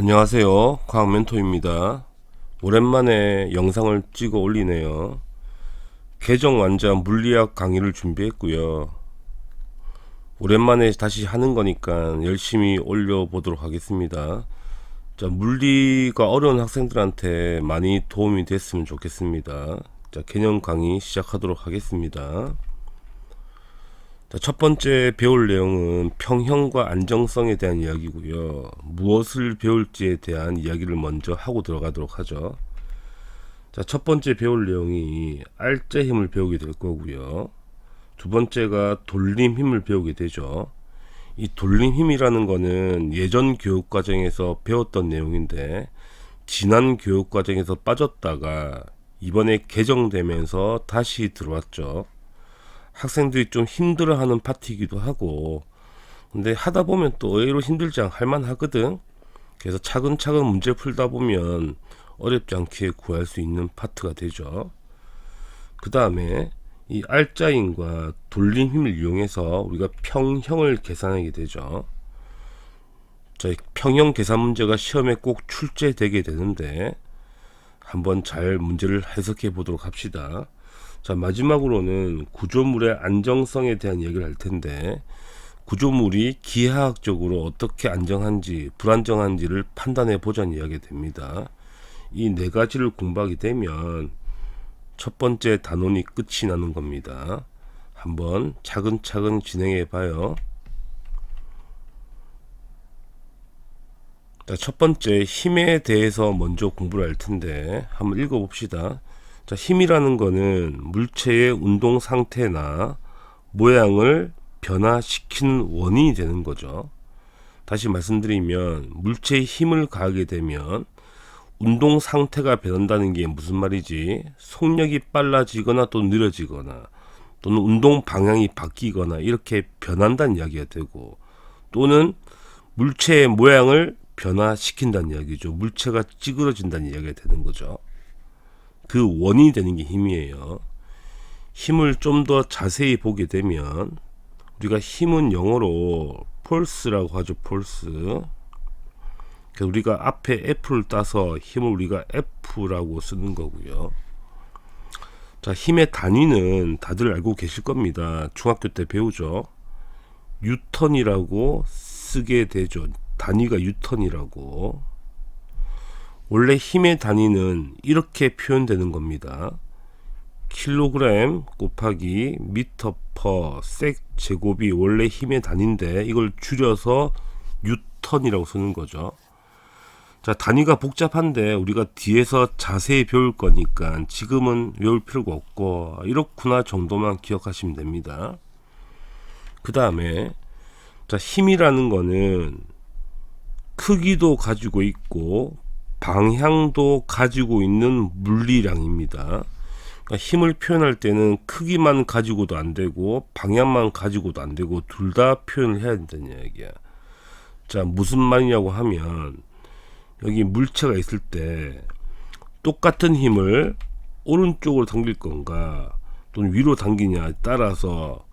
안녕하세요. 과학멘토입니다. 오랜만에 영상을 찍어 올리네요. 개정 완자 물리학 강의를 준비했고요. 오랜만에 다시 하는 거니까 열심히 올려보도록 하겠습니다. 자, 물리가 어려운 학생들한테 많이 도움이 됐으면 좋겠습니다. 자, 개념 강의 시작하도록 하겠습니다. 자, 첫 번째 배울 내용은 평형과 안정성에 대한 이야기고요. 무엇을 배울지에 대한 이야기를 먼저 하고 들어가도록 하죠. 자, 첫 번째 배울 내용이 알짜 힘을 배우게 될 거고요. 두 번째가 돌림 힘을 배우게 되죠. 이 돌림 힘이라는 거는 예전 교육 과정에서 배웠던 내용인데 지난 교육 과정에서 빠졌다가 이번에 개정되면서 다시 들어왔죠. 학생들이 좀 힘들어하는 파트이기도 하고, 근데 하다 보면 또 의외로 힘들지 않 할만하거든. 그래서 차근차근 문제 풀다 보면 어렵지 않게 구할 수 있는 파트가 되죠. 그 다음에 이 알짜힘과 돌림 힘을 이용해서 우리가 평형을 계산하게 되죠. 자, 평형 계산 문제가 시험에 꼭 출제되게 되는데 한번 잘 문제를 해석해 보도록 합시다. 자, 마지막으로는 구조물의 안정성에 대한 얘기를 할 텐데, 구조물이 기하학적으로 어떻게 안정한지 불안정한지를 판단해 보자는 이야기가 됩니다. 이 네 가지를 공부하게 되면 첫 번째 단원이 끝이 나는 겁니다. 한번 차근차근 진행해 봐요. 자, 첫 번째 힘에 대해서 먼저 공부를 할 텐데 한번 읽어 봅시다. 자, 힘이라는 거는 물체의 운동 상태나 모양을 변화시키는 원인이 되는 거죠. 다시 말씀드리면 물체의 힘을 가하게 되면 운동 상태가 변한다는 게 무슨 말이지? 속력이 빨라지거나 또 느려지거나 또는 운동 방향이 바뀌거나 이렇게 변한다는 이야기가 되고, 또는 물체의 모양을 변화시킨다는 이야기죠. 물체가 찌그러진다는 이야기가 되는 거죠. 그 원인이 되는 게 힘이에요. 힘을 좀 더 자세히 보게 되면 우리가 힘은 영어로 폴스라고 하죠. 폴스. 그래서 우리가 앞에 F를 따서 힘을 우리가 F라고 쓰는 거고요. 자, 힘의 단위는 다들 알고 계실 겁니다. 중학교 때 배우죠. 뉴턴이라고 쓰게 되죠. 단위가 뉴턴이라고. 원래 힘의 단위는 이렇게 표현되는 겁니다. 킬로그램 곱하기 미터 퍼 색 제곱이 원래 힘의 단위인데 이걸 줄여서 뉴턴이라고 쓰는 거죠. 자, 단위가 복잡한데 우리가 뒤에서 자세히 배울 거니까 지금은 외울 필요가 없고 이렇구나 정도만 기억하시면 됩니다. 그 다음에 자, 힘이라는 거는 크기도 가지고 있고 방향도 가지고 있는 물리량입니다. 그러니까 힘을 표현할 때는 크기만 가지고도 안 되고 방향만 가지고도 안 되고 둘 다 표현을 해야 된다는 이야기야. 자, 무슨 말이냐고 하면 여기 물체가 있을 때 똑같은 힘을 오른쪽으로 당길 건가 또는 위로 당기냐에 따라서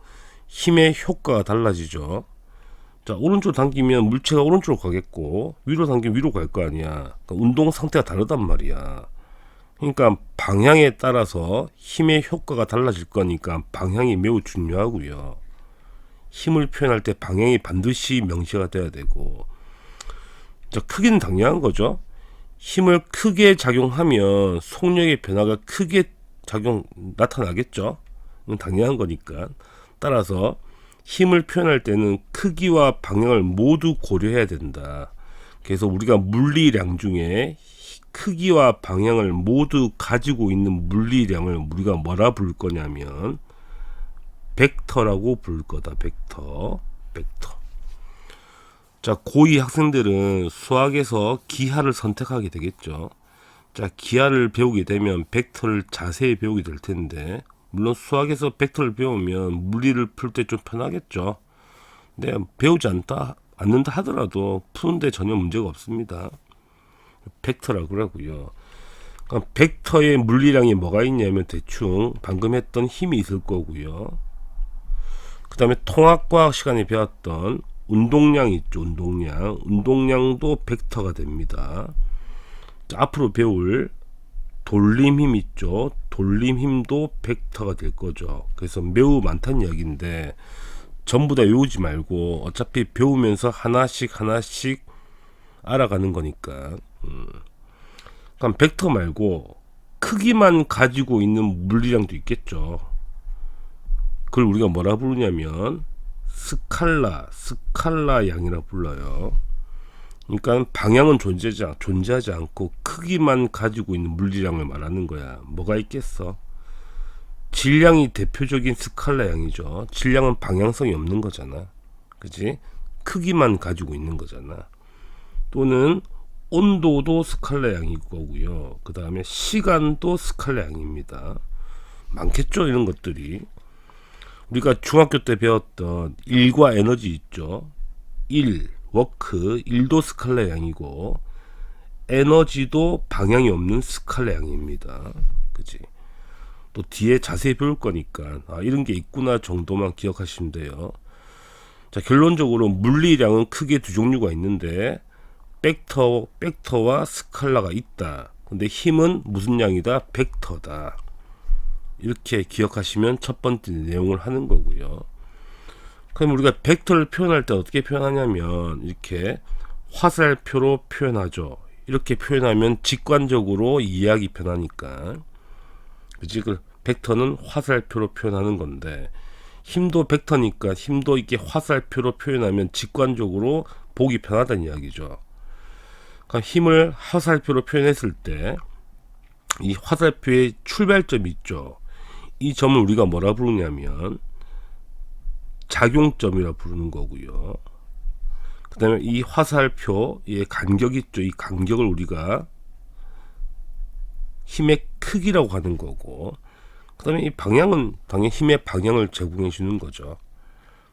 힘의 효과가 달라지죠. 자, 오른쪽 당기면 물체가 오른쪽으로 가겠고 위로 당기면 위로 갈 거 아니야. 그러니까 운동 상태가 다르단 말이야. 그러니까 방향에 따라서 힘의 효과가 달라질 거니까 방향이 매우 중요하고요. 힘을 표현할 때 방향이 반드시 명시가 돼야 되고, 자, 크기는 당연한 거죠. 힘을 크게 작용하면 속력의 변화가 크게 나타나겠죠. 이건 당연한 거니까. 따라서 힘을 표현할 때는 크기와 방향을 모두 고려해야 된다. 그래서 우리가 물리량 중에 크기와 방향을 모두 가지고 있는 물리량을 우리가 뭐라 부를 거냐면 벡터라고 부를 거다. 벡터. 자, 고2 학생들은 수학에서 기하를 선택하게 되겠죠. 자, 기하를 배우게 되면 벡터를 자세히 배우게 될 텐데, 물론 수학에서 벡터를 배우면 물리를 풀 때 좀 편하겠죠. 근데 배우지 않는다 하더라도 푸는데 전혀 문제가 없습니다. 벡터라고 그러고요. 그러니까 벡터의 물리량이 뭐가 있냐면 대충 방금 했던 힘이 있을 거고요. 그 다음에 통합과학 시간에 배웠던 운동량 있죠. 운동량도 벡터가 됩니다. 자, 앞으로 배울 돌림힘 있죠. 돌림힘도 벡터가 될 거죠. 그래서 매우 많다는 이야기인데 전부 다 외우지 말고 어차피 배우면서 하나씩 알아가는 거니까. 그럼 벡터 말고 크기만 가지고 있는 물리량도 있겠죠. 그걸 우리가 뭐라 부르냐면 스칼라 양이라 불러요. 그러니까 방향은 존재하지 않고 크기만 가지고 있는 물리량을 말하는 거야. 뭐가 있겠어? 질량이 대표적인 스칼라 양이죠. 질량은 방향성이 없는 거잖아. 그지? 크기만 가지고 있는 거잖아. 또는 온도도 스칼라 양일 거고요. 그 다음에 시간도 스칼라 양입니다. 많겠죠, 이런 것들이. 우리가 중학교 때 배웠던 일과 에너지 있죠. 워크, 일도 스칼라 양이고 에너지도 방향이 없는 스칼라 양입니다. 그치? 또 뒤에 자세히 배울 거니까 이런 게 있구나 정도만 기억하시면 돼요. 자, 결론적으로 물리량은 크게 두 종류가 있는데 벡터와 스칼라가 있다. 근데 힘은 무슨 양이다? 벡터다. 이렇게 기억하시면 첫 번째 내용을 하는 거고요. 그럼 우리가 벡터를 표현할 때 어떻게 표현하냐면 이렇게 화살표로 표현하죠. 이렇게 표현하면 직관적으로 이해하기 편하니까. 그치? 그 벡터는 화살표로 표현하는 건데 힘도 벡터니까 힘도 이렇게 화살표로 표현하면 직관적으로 보기 편하다는 이야기죠. 그럼 힘을 화살표로 표현했을 때 이 화살표의 출발점이 있죠. 이 점을 우리가 뭐라 부르냐면 작용점이라 부르는 거고요. 그 다음에 이 화살표의 간격 있죠. 이 간격을 우리가 힘의 크기라고 하는 거고, 그 다음에 이 방향은 당연히 힘의 방향을 제공해 주는 거죠.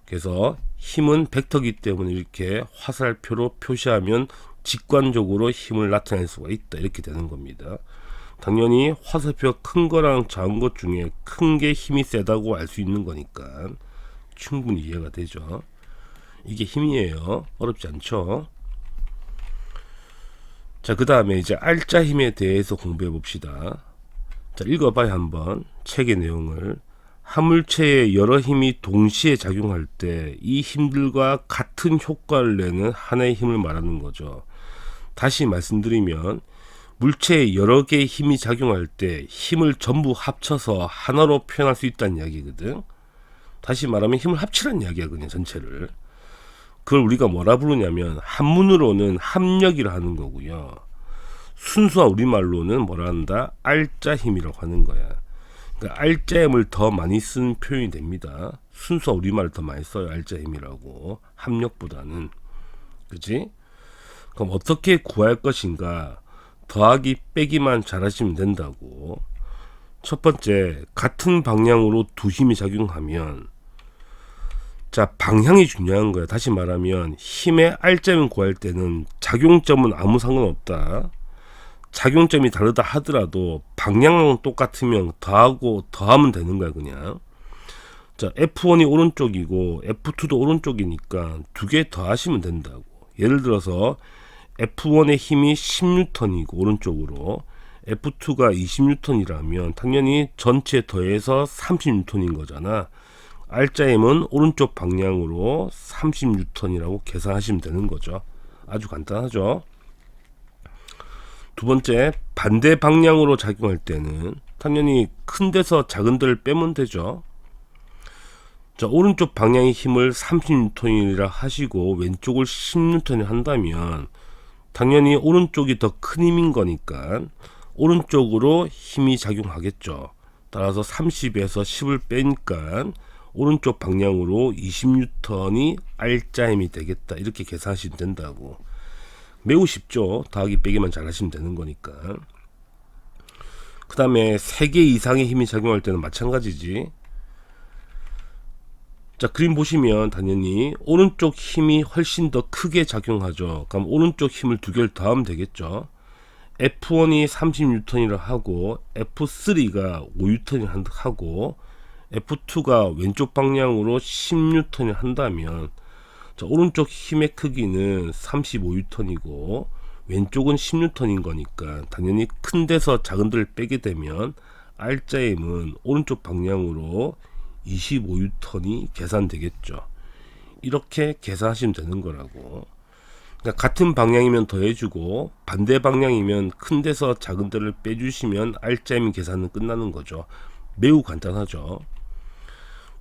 그래서 힘은 벡터이기 때문에 이렇게 화살표로 표시하면 직관적으로 힘을 나타낼 수가 있다. 이렇게 되는 겁니다. 당연히 화살표가 큰 거랑 작은 것 중에 큰 게 힘이 세다고 알 수 있는 거니까 충분히 이해가 되죠. 이게 힘이에요. 어렵지 않죠. 자, 그 다음에 이제 알짜 힘에 대해서 공부해 봅시다. 자, 읽어봐요. 한번 책의 내용을. 화물체에 여러 힘이 동시에 작용할 때 이 힘들과 같은 효과를 내는 하나의 힘을 말하는 거죠. 다시 말씀드리면 물체에 여러 개의 힘이 작용할 때 힘을 전부 합쳐서 하나로 표현할 수 있다는 이야기거든. 다시 말하면 힘을 합치라는 이야기야. 그냥 전체를. 그걸 우리가 뭐라 부르냐면 한문으로는 합력이라 하는 거고요. 순수한 우리말로는 뭐라 한다? 알짜 힘이라고 하는 거야. 그러니까 알짜 힘을 더 많이 쓴 표현이 됩니다. 순수한 우리말을 더 많이 써요. 알짜 힘이라고. 합력보다는. 그치? 그럼 어떻게 구할 것인가? 더하기 빼기만 잘하시면 된다고. 첫 번째, 같은 방향으로 두 힘이 작용하면, 자, 방향이 중요한 거야. 다시 말하면 힘의 알점을 구할 때는 작용점은 아무 상관없다. 작용점이 다르다 하더라도 방향은 똑같으면 더하면 되는 거야. 그냥. 자, F1이 오른쪽이고 F2도 오른쪽이니까 두 개 더하시면 된다고. 예를 들어서 F1의 힘이 10N이고 오른쪽으로, F2가 20N이라면 당연히 전체 더해서 30N인 거잖아. 알짜힘은 오른쪽 방향으로 30N이라고 계산하시면 되는 거죠. 아주 간단하죠. 두 번째, 반대 방향으로 작용할 때는 당연히 큰 데서 작은 데를 빼면 되죠. 자, 오른쪽 방향의 힘을 30N이라 하시고 왼쪽을 10N 한다면 당연히 오른쪽이 더 큰 힘인 거니까 오른쪽으로 힘이 작용하겠죠. 따라서 30에서 10을 빼니까 오른쪽 방향으로 20N이 알짜 힘이 되겠다. 이렇게 계산하시면 된다고. 매우 쉽죠. 더하기 빼기만 잘 하시면 되는 거니까. 그 다음에 3개 이상의 힘이 작용할 때는 마찬가지지. 자, 그림 보시면 당연히 오른쪽 힘이 훨씬 더 크게 작용하죠. 그럼 오른쪽 힘을 두 개를 더하면 되겠죠. F1이 30N이라 하고 F3가 5N 하고 F2가 왼쪽 방향으로 10N 한다면 자, 오른쪽 힘의 크기는 35N이고 왼쪽은 10N인 거니까 당연히 큰 데서 작은 데를 빼게 되면 R자의 힘은 오른쪽 방향으로 25N이 계산되겠죠. 이렇게 계산하시면 되는 거라고. 그러니까 같은 방향이면 더해주고 반대 방향이면 큰 데서 작은 데를 빼주시면 R자 힘 계산은 끝나는 거죠. 매우 간단하죠.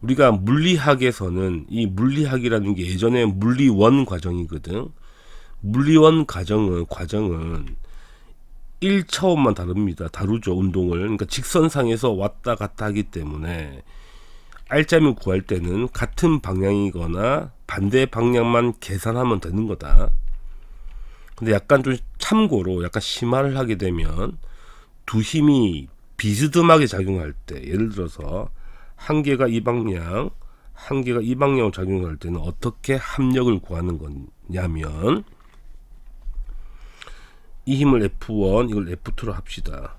우리가 물리학에서는 이 물리학이라는 게 예전에 물리원 과정이거든. 물리원 과정은 1차원만 다루죠. 운동을. 그러니까 직선상에서 왔다 갔다 하기 때문에 R자를 구할 때는 같은 방향이거나 반대 방향만 계산하면 되는 거다. 근데 약간 좀 참고로 약간 심화를 하게 되면 두 힘이 비스듬하게 작용할 때, 예를 들어서 한 개가 이 방향, 한 개가 이 방향으로 작용할 때는 어떻게 합력을 구하는 거냐면 이 힘을 F1, 이걸 F2로 합시다.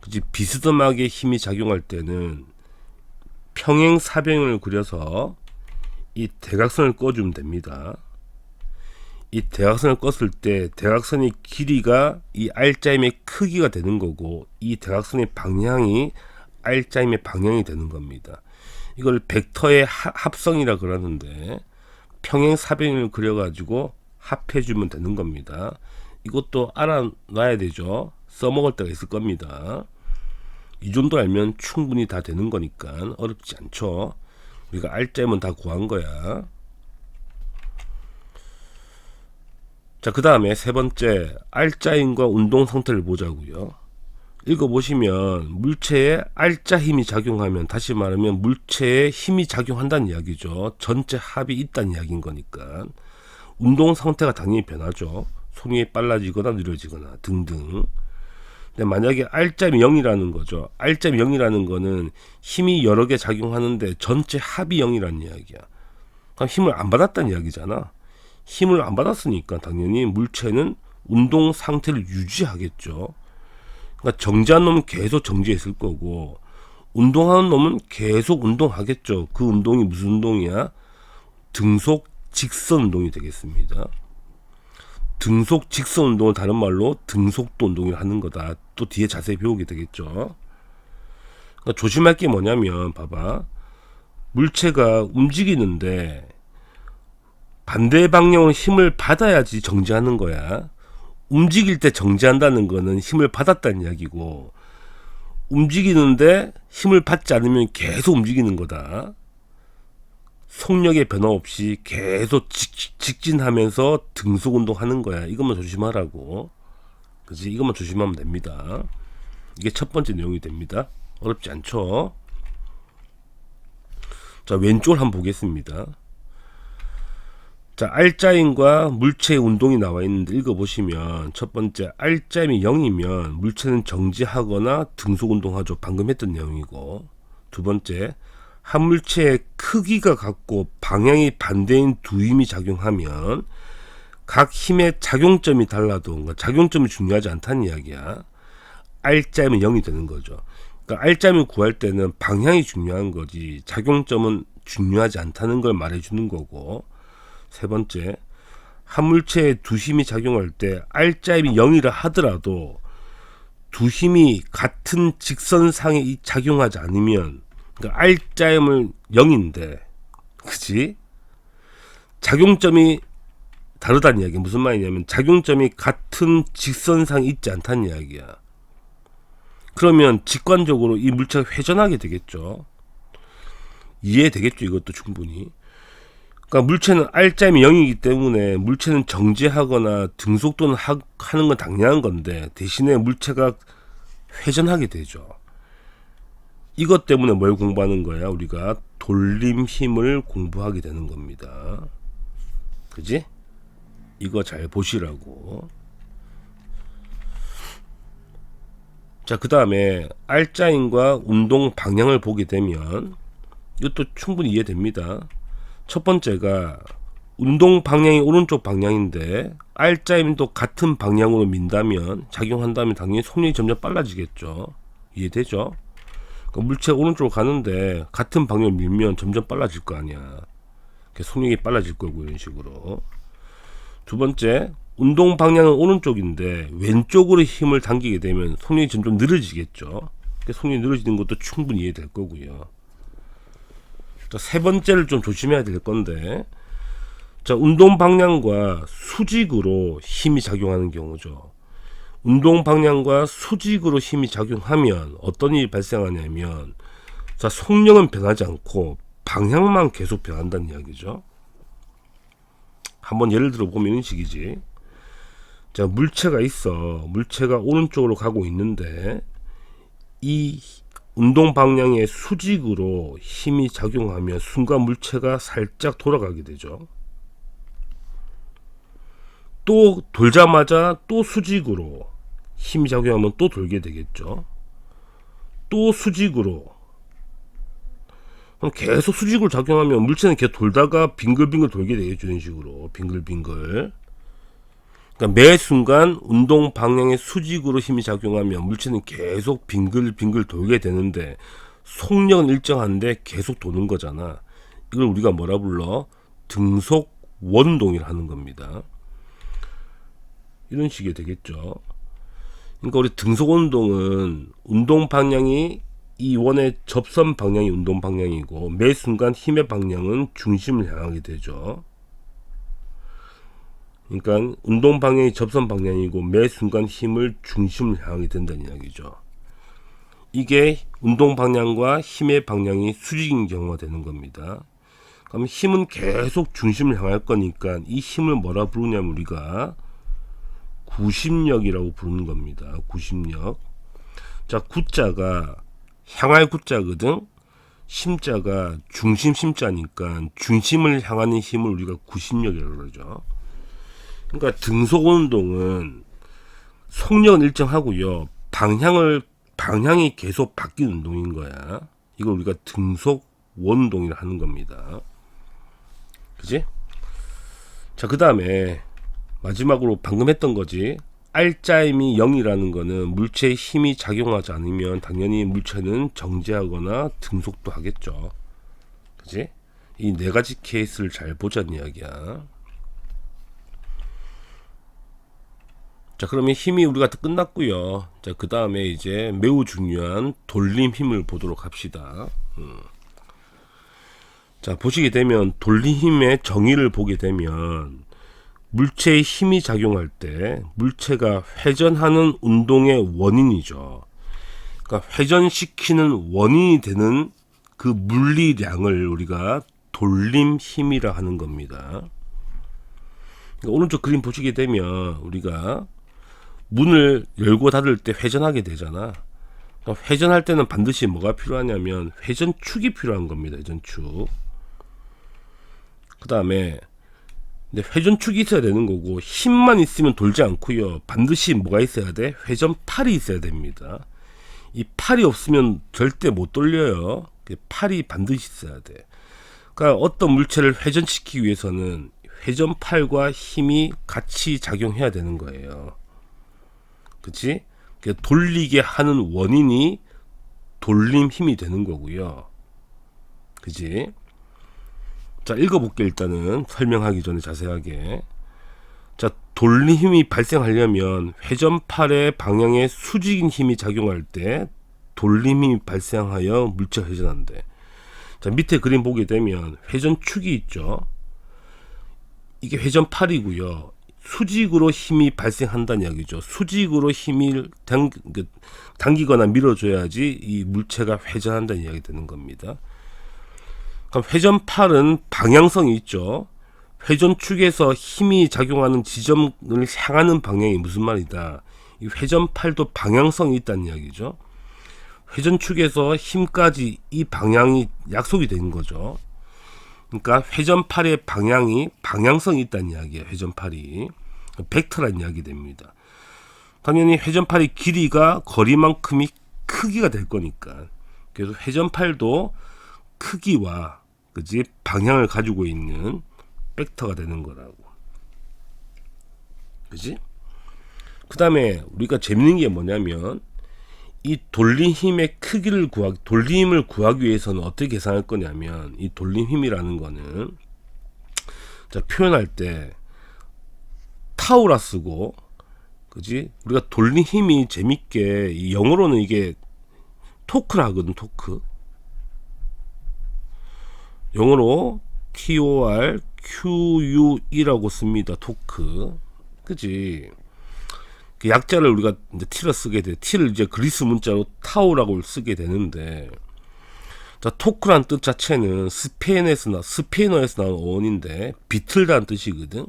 그치? 비스듬하게 힘이 작용할 때는 평행 사변을 그려서 이 대각선을 꺼주면 됩니다. 이 대각선을 껐을 때 대각선의 길이가 이 R자임의 크기가 되는 거고 이 대각선의 방향이 R자임의 방향이 되는 겁니다. 이걸 벡터의 합성이라 그러는데 평행 사변을 그려가지고 합해주면 되는 겁니다. 이것도 알아놔야 되죠. 써먹을 때가 있을 겁니다. 이 정도 알면 충분히 다 되는 거니까 어렵지 않죠. 우리가 R자임은 다 구한 거야. 자, 그 다음에 세 번째 R자임과 운동 상태를 보자고요. 읽어보시면 물체에 R자 힘이 작용하면, 다시 말하면 물체에 힘이 작용한다는 이야기죠. 전체 합이 있다는 이야기인 거니까 운동 상태가 당연히 변하죠. 손이 빨라지거나 느려지거나 등등. 근데 만약에 R자임이 0이라는 거죠. R자임이 0이라는 거는 힘이 여러 개 작용하는데 전체 합이 0이라는 이야기야. 그럼 힘을 안 받았다는 이야기잖아. 힘을 안 받았으니까 당연히 물체는 운동 상태를 유지하겠죠. 그러니까 정지한 놈은 계속 정지해 있을 거고 운동하는 놈은 계속 운동하겠죠. 그 운동이 무슨 운동이야? 등속 직선 운동이 되겠습니다. 등속 직선 운동을 다른 말로 등속도 운동을 하는 거다. 또 뒤에 자세히 배우게 되겠죠. 그러니까 조심할 게 뭐냐면 봐봐. 물체가 움직이는데 반대 방향으로 힘을 받아야지 정지하는 거야. 움직일 때 정지한다는 거는 힘을 받았다는 이야기고 움직이는데 힘을 받지 않으면 계속 움직이는 거다. 속력의 변화 없이 계속 직진하면서 등속 운동하는 거야. 이것만 조심하라고. 그치? 이것만 조심하면 됩니다. 이게 첫 번째 내용이 됩니다. 어렵지 않죠? 자, 왼쪽을 한번 보겠습니다. 자, R자임과 물체의 운동이 나와 있는데 읽어보시면 첫 번째 R자임이 0이면 물체는 정지하거나 등속 운동하죠. 방금 했던 내용이고, 두 번째 한 물체의 크기가 같고 방향이 반대인 두 힘이 작용하면 각 힘의 작용점이 달라도, 그러니까 작용점이 중요하지 않다는 이야기야. R자임은 0이 되는 거죠. 그러니까 R자임을 구할 때는 방향이 중요한 거지 작용점은 중요하지 않다는 걸 말해주는 거고, 세 번째, 한 물체에 두 힘이 작용할 때 R자임이 0이라 하더라도 두 힘이 같은 직선상에 작용하지 않으면, 그러니까 R자임은 0인데 그치? 작용점이 다르다는 이야기야. 무슨 말이냐면 작용점이 같은 직선상에 있지 않다는 이야기야. 그러면 직관적으로 이 물체가 회전하게 되겠죠. 이해되겠죠. 이것도 충분히. 그러니까 물체는 R자임이 0이기 때문에 물체는 정지하거나 등속도는 하는 건 당연한 건데 대신에 물체가 회전하게 되죠. 이것 때문에 뭘 공부하는 거야? 우리가 돌림 힘을 공부하게 되는 겁니다. 그지? 이거 잘 보시라고. 자, 그 다음에 R자임과 운동 방향을 보게 되면 이것도 충분히 이해됩니다. 첫 번째가 운동 방향이 오른쪽 방향인데 R자임도 같은 방향으로 민다면, 작용한다면 당연히 속력이 점점 빨라지겠죠. 이해되죠? 그러니까 물체가 오른쪽으로 가는데 같은 방향으로 밀면 점점 빨라질 거 아니야. 속력이 빨라질 거고 이런 식으로. 두 번째, 운동 방향은 오른쪽인데 왼쪽으로 힘을 당기게 되면 속력이 점점 늘어지겠죠. 속력이 늘어지는 것도 충분히 이해될 거고요. 자, 세 번째를 좀 조심해야 될 건데, 자, 운동 방향과 수직으로 힘이 작용하는 경우죠. 운동 방향과 수직으로 힘이 작용하면 어떤 일이 발생하냐면, 자, 속력은 변하지 않고 방향만 계속 변한다는 이야기죠. 한번 예를 들어 보면 이런 식이지. 자, 물체가 있어. 물체가 오른쪽으로 가고 있는데 이 운동 방향의 수직으로 힘이 작용하면 순간 물체가 살짝 돌아가게 되죠. 또 돌자마자 또 수직으로 힘이 작용하면 또 돌게 되겠죠. 또 수직으로. 그럼 계속 수직으로 작용하면 물체는 계속 돌다가 빙글빙글 돌게 되겠죠. 이런 식으로 빙글빙글. 그러니까 매 순간 운동 방향의 수직으로 힘이 작용하면 물체는 계속 빙글빙글 돌게 되는데 속력은 일정한데 계속 도는 거잖아. 이걸 우리가 뭐라 불러? 등속 원동이라 하는 겁니다. 이런 식이 되겠죠. 그러니까 우리 등속 원동은 운동 방향이 이 원의 접선 방향이 운동 방향이고 매 순간 힘의 방향은 중심을 향하게 되죠. 그러니까 운동 방향이 접선 방향이고 매 순간 힘을 중심을 향하게 된다는 이야기죠. 이게 운동 방향과 힘의 방향이 수직인 경우가 되는 겁니다. 그럼 힘은 계속 중심을 향할 거니까 이 힘을 뭐라 부르냐면 우리가 구심력이라고 부르는 겁니다. 구심력. 자, 구자가 향할 구자거든. 심자가 중심 심자니까 중심을 향하는 힘을 우리가 구심력이라고 그러죠. 그러니까 등속 운동은 속력은 일정하고요. 방향이 계속 바뀌는 운동인 거야. 이걸 우리가 등속 원동이라 하는 겁니다. 그지? 자, 그 다음에 마지막으로 방금 했던 거지. R자임이 0이라는 거는 물체의 힘이 작용하지 않으면 당연히 물체는 정지하거나 등속도 하겠죠. 그지? 이 네 가지 케이스를 잘 보자는 이야기야. 자, 그러면 힘이 우리가 끝났고요. 자, 그 다음에 이제 매우 중요한 돌림 힘을 보도록 합시다. 자, 보시게 되면 돌림 힘의 정의를 보게 되면 물체의 힘이 작용할 때 물체가 회전하는 운동의 원인이죠. 그러니까 회전시키는 원인이 되는 그 물리량을 우리가 돌림 힘이라 하는 겁니다. 그러니까 오른쪽 그림 보시게 되면 우리가 문을 열고 닫을 때 회전하게 되잖아. 그러니까 회전할 때는 반드시 뭐가 필요하냐면 회전축이 필요한 겁니다. 회전축. 그 다음에 회전축이 있어야 되는 거고 힘만 있으면 돌지 않고요. 반드시 뭐가 있어야 돼? 회전팔이 있어야 됩니다. 이 팔이 없으면 절대 못 돌려요. 팔이 반드시 있어야 돼. 그러니까 어떤 물체를 회전시키기 위해서는 회전팔과 힘이 같이 작용해야 되는 거예요. 그치? 돌리게 하는 원인이 돌림 힘이 되는 거고요. 그치? 자, 읽어볼게. 일단은 설명하기 전에 자세하게. 자, 돌림 힘이 발생하려면 회전팔의 방향에 수직인 힘이 작용할 때 돌림 힘이 발생하여 물체가 회전한대. 자, 밑에 그림 보게 되면 회전축이 있죠. 이게 회전팔이고요. 수직으로 힘이 발생한다는 이야기죠. 수직으로 힘을 당기거나 밀어줘야지 이 물체가 회전한다는 이야기 되는 겁니다. 그럼 회전팔은 방향성이 있죠. 회전축에서 힘이 작용하는 지점을 향하는 방향이 무슨 말이다. 이 회전팔도 방향성이 있다는 이야기죠. 회전축에서 힘까지 이 방향이 약속이 되는 거죠. 그러니까 회전팔의 방향성이 있다는 이야기예요. 회전팔이 벡터라는 이야기 됩니다. 당연히 회전팔의 길이가 거리만큼이 크기가 될 거니까. 그래서 회전팔도 크기와 그지 방향을 가지고 있는 벡터가 되는 거라고. 그지? 그 다음에 우리가 재밌는 게 뭐냐면 이 돌림 힘의 크기를 돌림을 구하기 위해서는 어떻게 계산할 거냐면 이 돌림 힘이라는 거는 자, 표현할 때 타우라 쓰고, 그지? 우리가 돌린 힘이 재밌게, 이 영어로는 이게 토크라 하거든. 토크. 영어로 TORQUE라고 씁니다. 토크. 그지? 그 약자를 우리가 이제 T를 쓰게 돼. T를 이제 그리스 문자로 타우라고 쓰게 되는데, 자, 토크란 뜻 자체는 스페인어에서 나온 어원인데, 비틀다는 뜻이거든.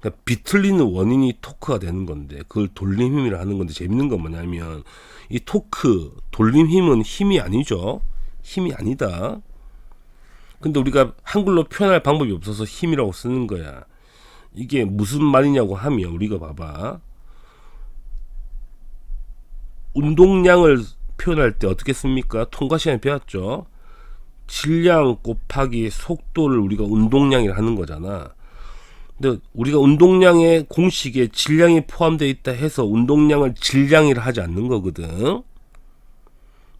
그러니까 비틀리는 원인이 토크가 되는 건데, 그걸 돌림 힘이라 하는 건데, 재밌는 건 뭐냐면, 이 토크, 돌림 힘은 힘이 아니죠. 힘이 아니다. 근데 우리가 한글로 표현할 방법이 없어서 힘이라고 쓰는 거야. 이게 무슨 말이냐고 하면, 우리가 봐봐. 운동량을 표현할 때 어떻게 씁니까? 통과 시간에 배웠죠. 질량 곱하기 속도를 우리가 운동량이라 하는 거잖아. 근데 우리가 운동량의 공식에 질량이 포함되어 있다 해서 운동량을 질량이라 하지 않는 거거든.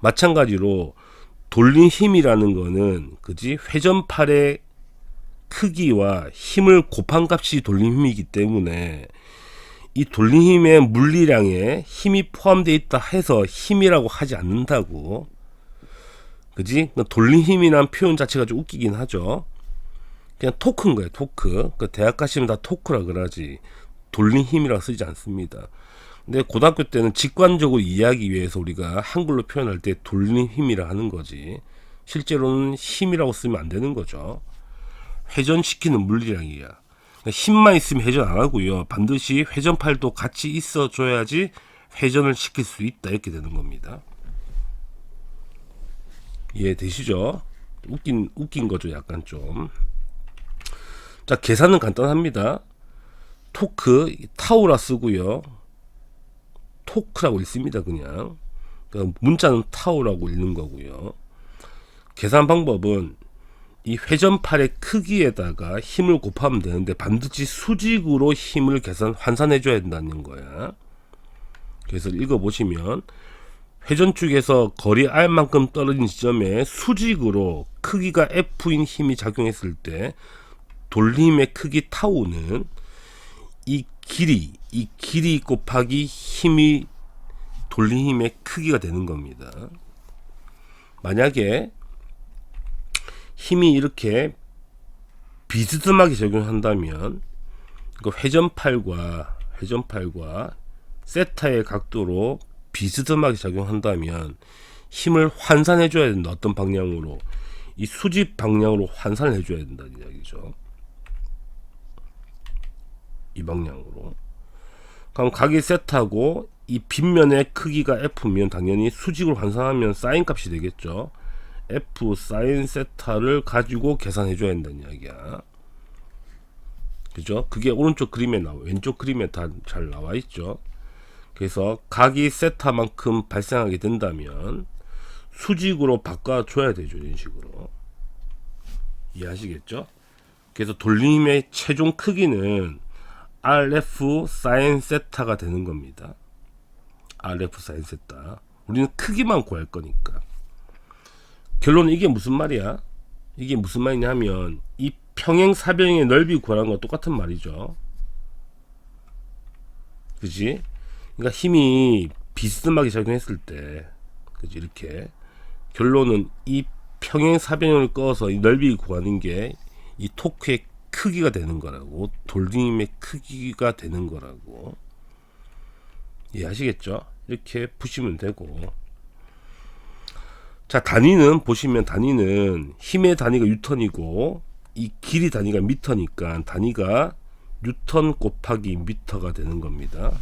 마찬가지로 돌린 힘이라는 거는, 그지? 회전팔의 크기와 힘을 곱한 값이 돌린 힘이기 때문에 이 돌린 힘의 물리량에 힘이 포함되어 있다 해서 힘이라고 하지 않는다고. 그지? 돌린 힘이란 표현 자체가 좀 웃기긴 하죠. 그냥 토크인 거예요. 토크. 그 대학 가시면 다 토크라 그러지, 돌린 힘이라고 쓰지 않습니다. 근데 고등학교 때는 직관적으로 이해하기 위해서 우리가 한글로 표현할 때 돌린 힘이라 하는 거지, 실제로는 힘이라고 쓰면 안 되는 거죠. 회전시키는 물리량이야. 그러니까 힘만 있으면 회전 안 하고요. 반드시 회전팔도 같이 있어 줘야지 회전을 시킬 수 있다, 이렇게 되는 겁니다. 이해되시죠? 웃긴 거죠, 약간 좀. 자, 계산은 간단합니다. 토크, 타우라 쓰고요. 토크라고 읽습니다, 그냥. 그러니까 문자는 타우라고 읽는 거고요. 계산 방법은 이 회전팔의 크기에다가 힘을 곱하면 되는데, 반드시 수직으로 힘을 환산해 줘야 된다는 거야. 그래서 읽어보시면, 회전축에서 거리 R만큼 떨어진 지점에 수직으로 크기가 F인 힘이 작용했을 때 돌림의 크기 타우는 이 길이 곱하기 힘이 돌린 힘의 크기가 되는 겁니다. 만약에 힘이 이렇게 비스듬하게 적용한다면, 그 회전팔과 세타의 각도로 비스듬하게 작용한다면 힘을 환산해 줘야 된다. 어떤 방향으로? 이 수직 방향으로 환산을 해 줘야 된다는 이야기죠. 이 방향으로. 그럼 각이 세타고 이 빗면의 크기가 F면 당연히 수직으로 환산하면 사인 값이 되겠죠. F 사인 세타를 가지고 계산해 줘야 된다는 이야기야. 그죠? 그게 오른쪽 그림에 왼쪽 그림에 다 잘 나와 있죠. 그래서 각이 세타만큼 발생하게 된다면 수직으로 바꿔줘야 되죠. 이런 식으로. 이해하시겠죠? 그래서 돌림의 최종 크기는 RF 사인 세타가 되는 겁니다. RF 사인 세타. 우리는 크기만 구할 거니까. 결론은 이게 무슨 말이야? 이게 무슨 말이냐 하면, 이 평행 사변의 넓이 구하는 거 똑같은 말이죠. 그지? 그러니까 힘이 비스듬하게 작용했을 때, 그지? 이렇게 결론은 이 평행 사변을 꺼서 이 넓이 구하는 게 이 토크의 크기가 되는 거라고, 돌림의 크기가 되는 거라고. 이해하시겠죠? 이렇게 푸시면 되고. 자, 단위는 보시면, 단위는 힘의 단위가 뉴턴이고 이 길이 단위가 미터니까 단위가 뉴턴 곱하기 미터가 되는 겁니다.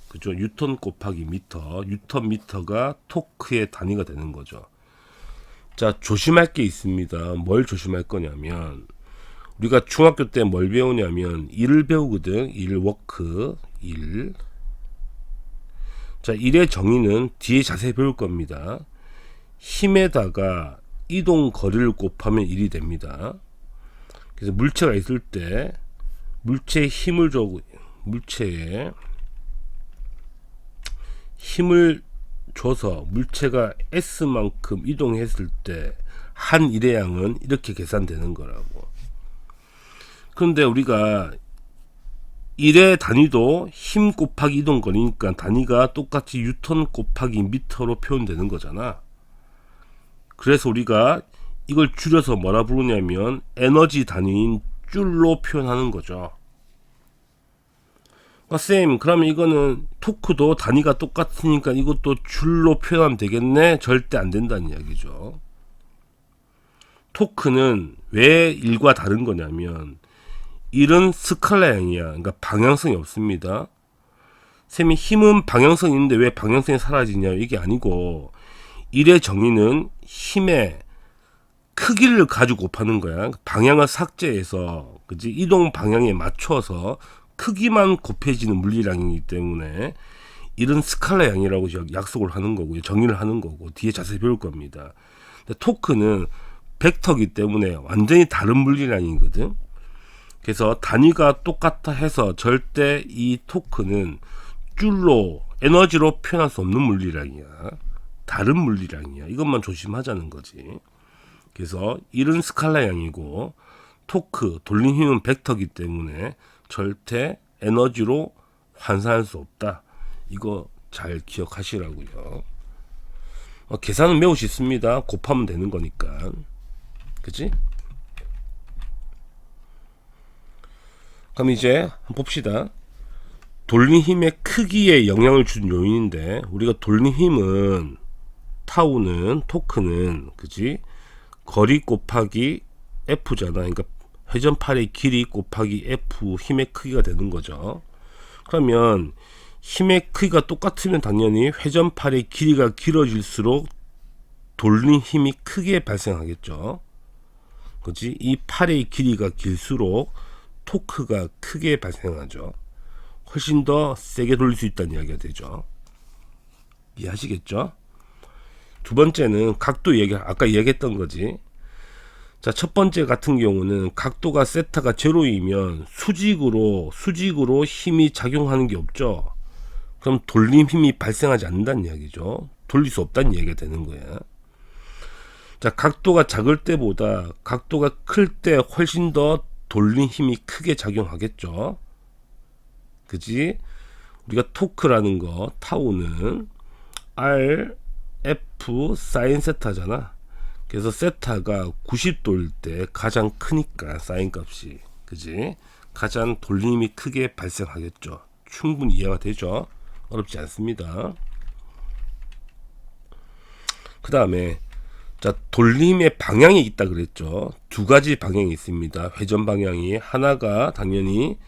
그죠? 뉴턴 곱하기 미터, 뉴턴 미터가 토크의 단위가 되는 거죠. 자, 조심할 게 있습니다. 뭘 조심할 거냐면, 우리가 중학교 때 뭘 배우냐면 일을 배우거든. 일, 워크, 일. 자, 일의 정의는 뒤에 자세히 배울 겁니다. 힘에다가 이동 거리를 곱하면 일이 됩니다. 그래서 물체가 있을 때 물체에 힘을 줘서 물체가 S만큼 이동했을 때 한 일의 양은 이렇게 계산되는 거라고. 그런데 우리가 1의 단위도 힘 곱하기 이동거리니까 단위가 똑같이 뉴턴 곱하기 미터로 표현되는 거잖아. 그래서 우리가 이걸 줄여서 뭐라 부르냐면 에너지 단위인 줄로 표현하는 거죠. 쌤, 그러면 이거는 토크도 단위가 똑같으니까 이것도 줄로 표현하면 되겠네? 절대 안 된다는 이야기죠. 토크는 왜 1과 다른 거냐면 1은 스칼라형이야. 그러니까 방향성이 없습니다. 쌤이 힘은 방향성이 있는데 왜 방향성이 사라지냐, 이게 아니고 1의 정의는 힘의 크기를 가지고 곱하는 거야. 방향을 삭제해서, 그지? 이동 방향에 맞춰서 크기만 곱해지는 물리량이기 때문에 이런 스칼라형이라고 약속을 하는 거고요. 정의를 하는 거고 뒤에 자세히 배울 겁니다. 근데 토크는 벡터기 때문에 완전히 다른 물리량이거든. 그래서 단위가 똑같아 해서 절대 이 토크는 줄로 에너지로 표현할 수 없는 물리량이야. 다른 물리량이야. 이것만 조심하자는 거지. 그래서 이런 스칼라형이고 토크, 돌린 힘은 벡터기 때문에 절대 에너지로 환산할 수 없다. 이거 잘 기억하시라고요. 계산은 매우 쉽습니다. 곱하면 되는 거니까. 그치? 그럼 이제 한번 봅시다. 돌린 힘의 크기에 영향을 준 요인인데 우리가 돌린 힘은 타우는 토크는 그지? 거리 곱하기 F잖아. 그러니까 회전팔의 길이 곱하기 F 힘의 크기가 되는 거죠. 그러면 힘의 크기가 똑같으면 당연히 회전팔의 길이가 길어질수록 돌린 힘이 크게 발생하겠죠. 그렇지? 이 팔의 길이가 길수록 토크가 크게 발생하죠. 훨씬 더 세게 돌릴 수 있다는 이야기가 되죠. 이해하시겠죠? 두 번째는 각도 얘기, 아까 얘기했던 거지. 자, 첫 번째 같은 경우는 각도가 세타가 제로이면 수직으로 힘이 작용하는 게 없죠. 그럼 돌림 힘이 발생하지 않는다는 이야기죠. 돌릴 수 없다는 이야기가 되는 거야. 자, 각도가 작을 때보다 각도가 클 때 훨씬 더 돌림 힘이 크게 작용하겠죠. 그지? 우리가 토크라는 거 타우는 R F 사인 세타잖아. 그래서 세타가 90도일 때 가장 크니까 사인 값이, 그지? 가장 돌림이 크게 발생하겠죠. 충분히 이해가 되죠? 어렵지 않습니다. 그 다음에 자, 돌림의 방향이 있다 그랬죠. 두 가지 방향이 있습니다. 회전 방향이 하나가 당연히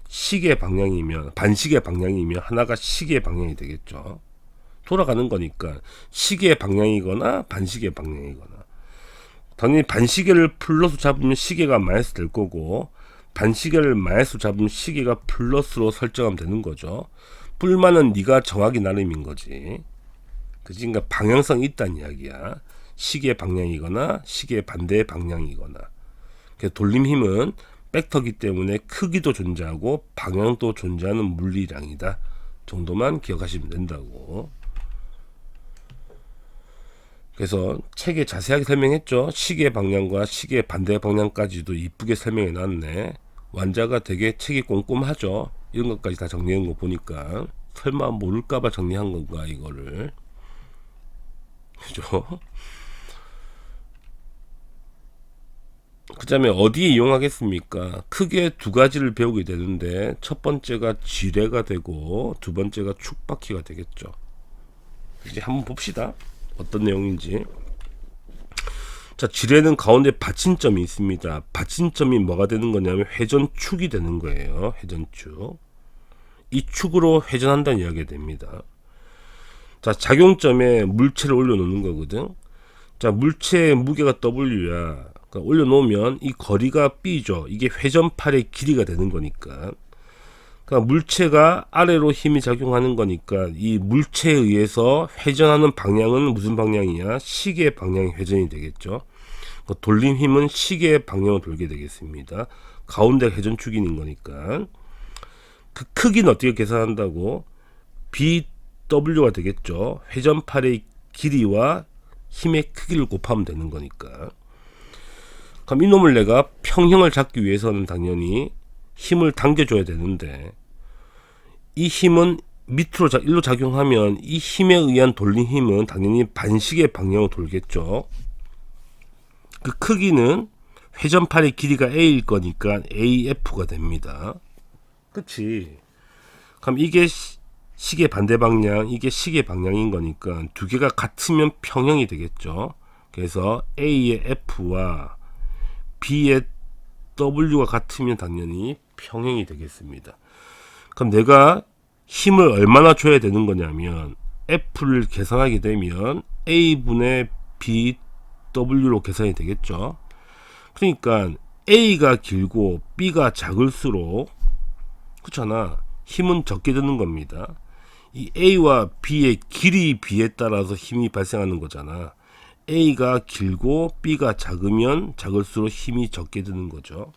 시계 방향이면, 반시계 방향이면 하나가 시계 방향이 되겠죠. 돌아가는 거니까 시계 방향이거나 반시계 방향이거나. 당연히 반시계를 플러스 잡으면 시계가 마이너스 될 거고 반시계를 마이너스 잡으면 시계가 플러스로 설정하면 되는 거죠. 뿔만은 네가 정하기 나름인 거지. 그지? 그러니까 방향성이 있다는 이야기야. 시계 방향이거나 시계 반대 방향이거나. 그래서 돌림 힘은 벡터기 때문에 크기도 존재하고 방향도 존재하는 물리량이다 정도만 기억하시면 된다고. 그래서 책에 자세하게 설명했죠. 시계 방향과 시계 반대 방향까지도 이쁘게 설명해 놨네. 완자가 되게 책이 꼼꼼하죠. 이런 것까지 다 정리한 거 보니까 설마 모를까봐 정리한 건가 이거를. 그죠? 그 다음에 어디에 이용하겠습니까? 크게 두 가지를 배우게 되는데 첫 번째가 지뢰가 되고 두 번째가 축바퀴가 되겠죠. 이제 한번 봅시다. 어떤 내용인지. 자, 지뢰는 가운데 받침점이 있습니다. 받침점이 뭐가 되는 거냐면 회전축이 되는 거예요. 회전축. 이 축으로 회전한다는 이야기가 됩니다. 자, 작용점에 물체를 올려놓는 거거든. 자, 물체의 무게가 W야. 그러니까 올려놓으면 이 거리가 B죠. 이게 회전팔의 길이가 되는 거니까. 그러니까 물체가 아래로 힘이 작용하는 거니까 이 물체에 의해서 회전하는 방향은 무슨 방향이야? 시계 방향의 회전이 되겠죠. 그러니까 돌림 힘은 시계 방향으로 돌게 되겠습니다. 가운데 회전축이 있는 거니까. 그 크기는 어떻게 계산한다고? BW가 되겠죠. 회전팔의 길이와 힘의 크기를 곱하면 되는 거니까. 그럼 이놈을 내가 평형을 잡기 위해서는 당연히 힘을 당겨줘야 되는데, 이 힘은 밑으로 일로 작용하면 이 힘에 의한 돌린 힘은 당연히 반시계 방향으로 돌겠죠. 그 크기는 회전판의 길이가 A일 거니까 AF가 됩니다. 그치? 그럼 이게 시계 반대 방향, 이게 시계 방향인 거니까 두 개가 같으면 평형이 되겠죠. 그래서 A의 F와 B의 W가 같으면 당연히 평형이 되겠습니다. 그럼 내가 힘을 얼마나 줘야 되는 거냐면, F를 계산하게 되면 A분의 BW로 계산이 되겠죠. 그러니까 A가 길고 B가 작을수록, 그렇잖아, 힘은 적게 드는 겁니다. 이 A와 B의 길이 B에 따라서 힘이 발생하는 거잖아. A가 길고 B가 작으면 작을수록 힘이 적게 드는 거죠.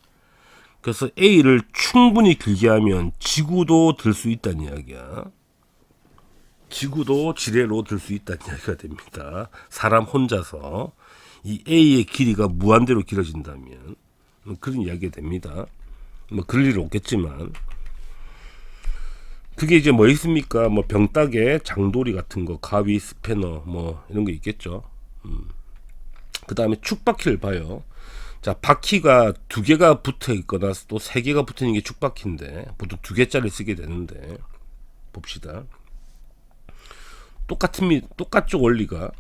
그래서 A를 충분히 길게 하면 지구도 들 수 있다는 이야기야. 지구도 지뢰로 들 수 있다는 이야기가 됩니다. 사람 혼자서 이 A의 길이가 무한대로 길어진다면 그런 이야기가 됩니다. 뭐 그럴 일은 없겠지만, 그게 이제 뭐 있습니까? 뭐 병따개, 장도리 같은 거, 가위, 스패너 뭐 이런 거 있겠죠. 그 다음에 축바퀴를 봐요. 자, 바퀴가 두 개가 붙어 있거나 또 세 개가 붙어 있는 게 축바퀴인데 보통 두 개짜리 쓰게 되는데, 봅시다. 똑같죠, 원리가.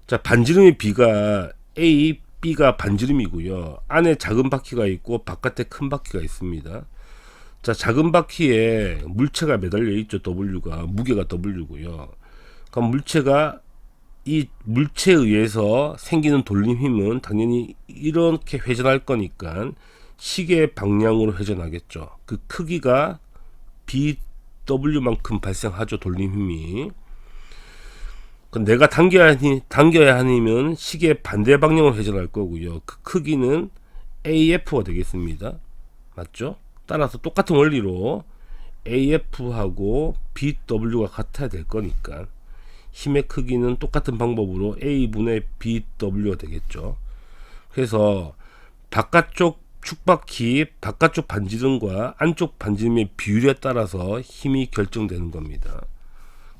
자, 반지름의 B가 A, B가 반지름이고요. 안에 작은 바퀴가 있고 바깥에 큰 바퀴가 있습니다. 자, 작은 바퀴에 물체가 매달려 있죠. W가, 무게가 W고요. 그럼 이 물체에 의해서 생기는 돌림 힘은 당연히 이렇게 회전할 거니까 시계 방향으로 회전하겠죠. 그 크기가 BW만큼 발생하죠, 돌림 힘이. 내가 당겨야 하면 시계 반대 방향으로 회전할 거고요. 그 크기는 AF가 되겠습니다. 맞죠? 따라서 똑같은 원리로 AF하고 BW가 같아야 될 거니까 힘의 크기는 똑같은 방법으로 A분의 BW가 되겠죠. 그래서 바깥쪽 축바퀴, 바깥쪽 반지름과 안쪽 반지름의 비율에 따라서 힘이 결정되는 겁니다.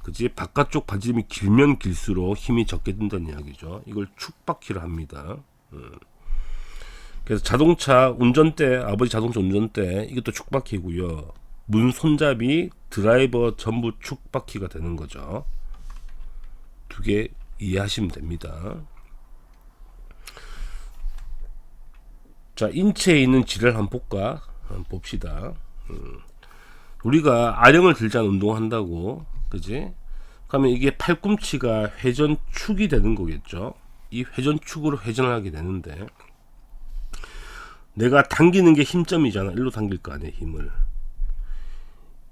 그지? 바깥쪽 반지름이 길면 길수록 힘이 적게 든다는 이야기죠. 이걸 축바퀴를 합니다. 그래서 자동차 운전대, 아버지 자동차 운전대, 이것도 축바퀴고요. 문 손잡이, 드라이버 전부 축바퀴가 되는 거죠. 두 개 이해하시면 됩니다. 자, 인체에 있는 지뢰를 한번 볼까? 한번 봅시다. 우리가 아령을 들자는 운동한다고, 그지? 그러면 이게 팔꿈치가 회전축이 되는 거겠죠. 이 회전축으로 회전을 하게 되는데, 내가 당기는 게 힘점이잖아. 일로 당길 거 아니야, 힘을.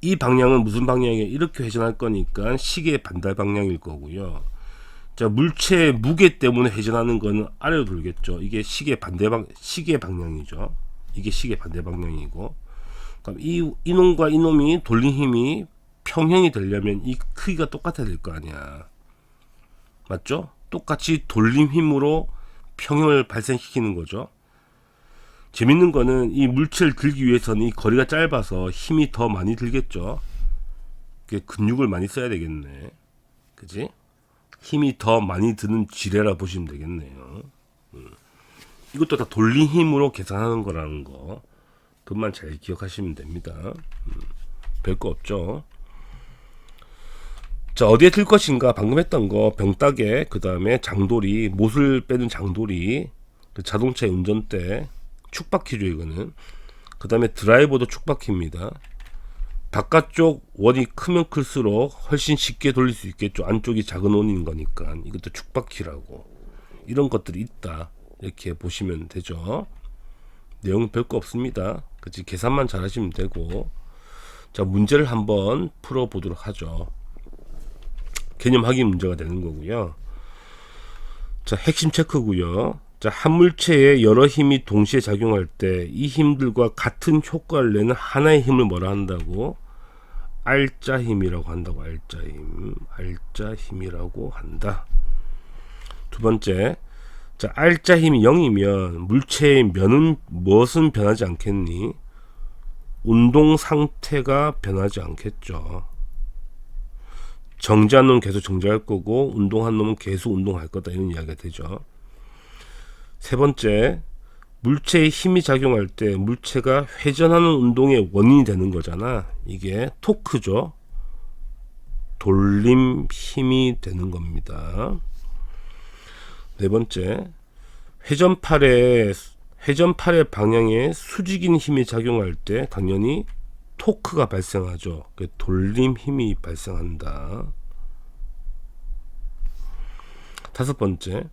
이 방향은 무슨 방향이에요? 이렇게 회전할 거니까 시계의 반대 방향일 거고요. 자, 물체의 무게 때문에 회전하는 거는 아래로 돌겠죠. 이게 시계 방향이죠. 이게 시계 반대 방향이고, 그럼 이놈과 이놈이 돌린 힘이 평형이 되려면 이 크기가 똑같아야 될 거 아니야. 맞죠? 똑같이 돌림 힘으로 평형을 발생시키는 거죠. 재밌는 거는 이 물체를 들기 위해서는 이 거리가 짧아서 힘이 더 많이 들겠죠. 근육을 많이 써야 되겠네. 그지? 힘이 더 많이 드는 지뢰라 보시면 되겠네요. 이것도 다 돌린 힘으로 계산하는 거라는 거, 그것만 잘 기억하시면 됩니다. 별거 없죠. 자, 어디에 들 것인가? 방금 했던 거 병따개, 그 다음에 장도리, 못을 빼는 장도리, 자동차의 운전대, 축바퀴죠 이거는. 그 다음에 드라이버도 축바퀴입니다. 바깥쪽 원이 크면 클수록 훨씬 쉽게 돌릴 수 있겠죠. 안쪽이 작은 원인 거니까. 이것도 축바퀴라고. 이런 것들이 있다, 이렇게 보시면 되죠. 내용은 별거 없습니다. 그치? 계산만 잘 하시면 되고. 자, 문제를 한번 풀어 보도록 하죠. 개념 확인 문제가 되는 거고요. 자, 핵심 체크고요. 자, 한 물체에 여러 힘이 동시에 작용할 때 이 힘들과 같은 효과를 내는 하나의 힘을 뭐라 한다고? 알짜 힘이라고 한다고. 알짜 힘이라고 한다. 두 번째, 자, R자 힘이 0이면 물체의 면은 무엇은 변하지 않겠니? 운동 상태가 변하지 않겠죠. 정지한 놈은 계속 정지할 거고 운동한 놈은 계속 운동할 거다, 이런 이야기가 되죠. 세 번째, 물체의 힘이 작용할 때 물체가 회전하는 운동의 원인이 되는 거잖아. 이게 토크죠. 돌림 힘이 되는 겁니다. 네 번째, 회전팔의 방향에 수직인 힘이 작용할 때 당연히 토크가 발생하죠. 돌림 힘이 발생한다. 다섯 번째,